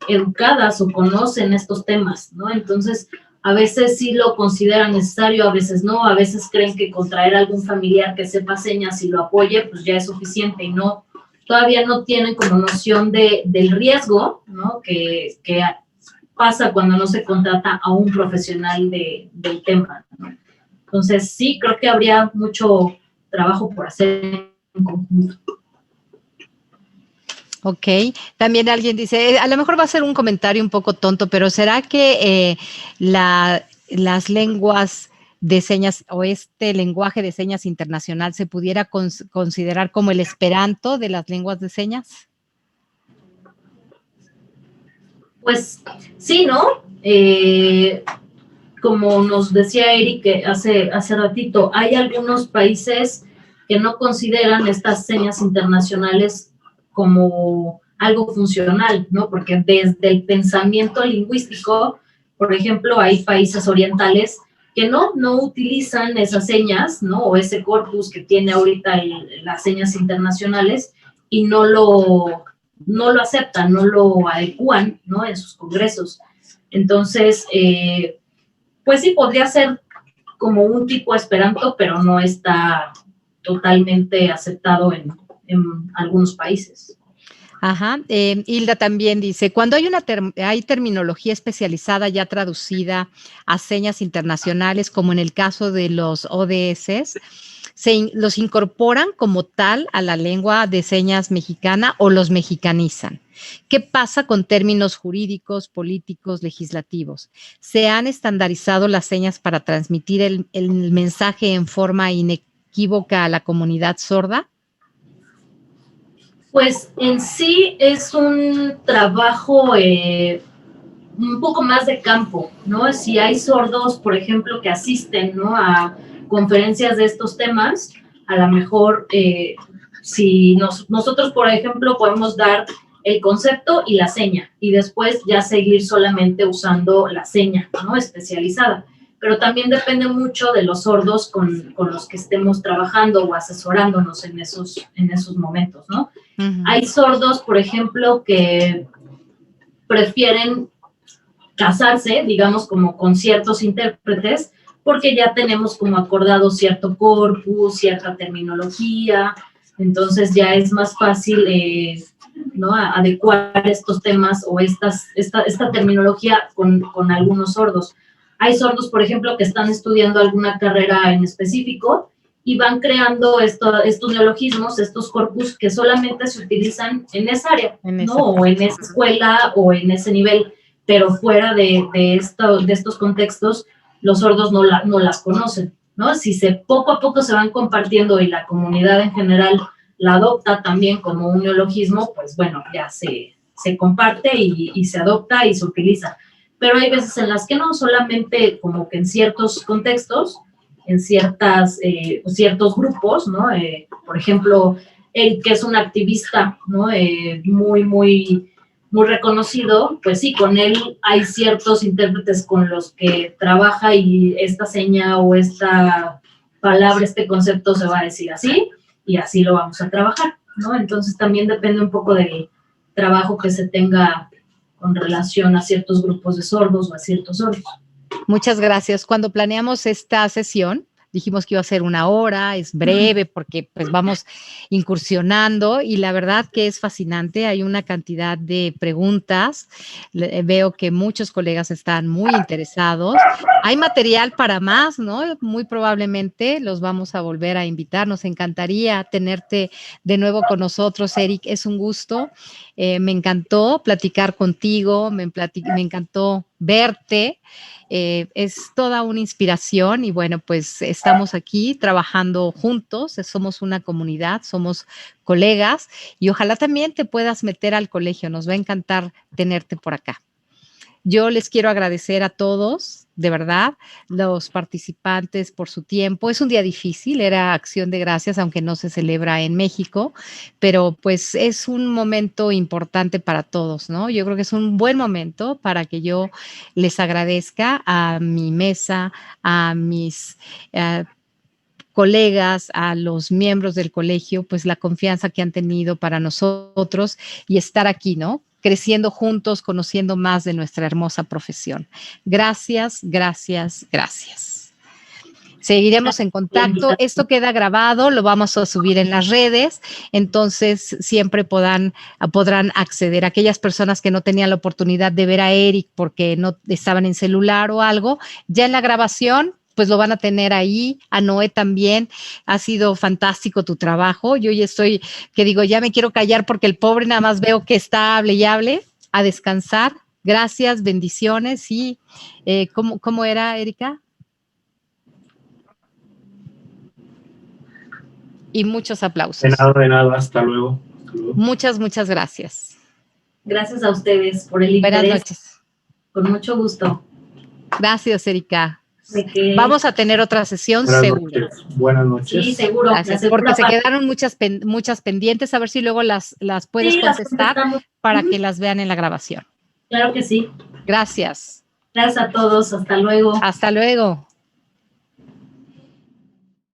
educadas o conocen estos temas, ¿no? Entonces, a veces sí lo consideran necesario, a veces no, a veces creen que con traer a algún familiar que sepa señas y lo apoye, pues ya es suficiente, y no, todavía no tienen como noción del riesgo, ¿no? Que pasa cuando no se contrata a un profesional del tema, ¿no? Entonces, sí, creo que habría mucho trabajo por hacer en conjunto. Ok, también alguien dice, a lo mejor va a ser un comentario un poco tonto, pero ¿será que las lenguas de señas o este lenguaje de señas internacional se pudiera considerar como el esperanto de las lenguas de señas? Pues sí, ¿no? Como nos decía Eric hace ratito, hay algunos países que no consideran estas señas internacionales como algo funcional, ¿no? Porque desde el pensamiento lingüístico, por ejemplo, hay países orientales que no utilizan esas señas, ¿no? O ese corpus que tiene ahorita las señas internacionales y no lo aceptan, no lo adecúan, ¿no? En sus congresos. Entonces, pues sí, podría ser como un tipo esperanto, pero no está totalmente aceptado en algunos países. Ajá. Hilda también dice, cuando hay terminología especializada ya traducida a señas internacionales, como en el caso de los ODS, ¿los incorporan como tal a la lengua de señas mexicana o los mexicanizan? ¿Qué pasa con términos jurídicos, políticos, legislativos? ¿Se han estandarizado las señas para transmitir el mensaje en forma inequívoca a la comunidad sorda? Pues en sí es un trabajo un poco más de campo, ¿no? Si hay sordos, por ejemplo, que asisten, ¿no? A conferencias de estos temas, a lo mejor si nosotros, por ejemplo, podemos dar el concepto y la seña, y después ya seguir solamente usando la seña, ¿no? Especializada. Pero también depende mucho de los sordos con los que estemos trabajando o asesorándonos en esos momentos, ¿no? Uh-huh. Hay sordos, por ejemplo, que prefieren casarse, digamos, como con ciertos intérpretes, porque ya tenemos como acordado cierto corpus, cierta terminología, entonces ya es más fácil, ¿no? Adecuar estos temas o esta terminología con algunos sordos. Hay sordos, por ejemplo, que están estudiando alguna carrera en específico y van creando estos neologismos, estos corpus que solamente se utilizan en esa área, ¿no? O en esa escuela o en ese nivel, pero fuera de estos contextos, los sordos no las conocen, ¿no? Si poco a poco se van compartiendo y la comunidad en general la adopta también como un neologismo, pues bueno, ya se comparte y se adopta y se utiliza. pero hay veces en las que no, solamente como que en ciertos contextos, en ciertos grupos, ¿no? Por ejemplo, Eric, que es un activista, ¿no? Muy reconocido, pues sí, con él hay ciertos intérpretes con los que trabaja y esta seña o esta palabra, este concepto se va a decir así y así lo vamos a trabajar, ¿no? Entonces también depende un poco del trabajo que se tenga con relación a ciertos grupos de sordos o a ciertos sordos. Muchas gracias. Cuando planeamos esta sesión, dijimos que iba a ser 1 hora, es breve porque pues vamos incursionando y la verdad que es fascinante. Hay una cantidad de preguntas. Veo que muchos colegas están muy interesados. Hay material para más, ¿no? Muy probablemente los vamos a volver a invitar. Nos encantaría tenerte de nuevo con nosotros, Eric. Es un gusto. Me encantó platicar contigo, me encantó verte. Es toda una inspiración y bueno, pues estamos aquí trabajando juntos, somos una comunidad, somos colegas y ojalá también te puedas meter al colegio, nos va a encantar tenerte por acá. Yo les quiero agradecer a todos, de verdad, los participantes por su tiempo. Es un día difícil, era Acción de Gracias, aunque no se celebra en México, pero pues es un momento importante para todos, ¿no? Yo creo que es un buen momento para que yo les agradezca a mi mesa, a mis colegas, a los miembros del colegio, pues la confianza que han tenido para nosotros y estar aquí, ¿no? Creciendo juntos, conociendo más de nuestra hermosa profesión. Gracias, gracias, gracias. Seguiremos en contacto. Esto queda grabado, lo vamos a subir en las redes, entonces siempre podrán acceder. Aquellas personas que no tenían la oportunidad de ver a Eric porque no estaban en celular o algo, ya en la grabación pues lo van a tener ahí, a Noé también, ha sido fantástico tu trabajo, yo ya estoy, que digo, ya me quiero callar porque el pobre nada más veo que está hable y hable, a descansar, gracias, bendiciones, y ¿cómo era, Erika? Y muchos aplausos. De nada, hasta luego. Muchas gracias. Gracias a ustedes por el interés. Buenas noches. Con mucho gusto. Gracias, Erika. Vamos a tener otra sesión, seguro. Buenas noches. Sí, seguro. Gracias, porque se quedaron muchas pendientes, a ver si luego las puedes contestar para que las vean en la grabación. Claro que sí. Gracias. Gracias a todos, hasta luego. Hasta luego.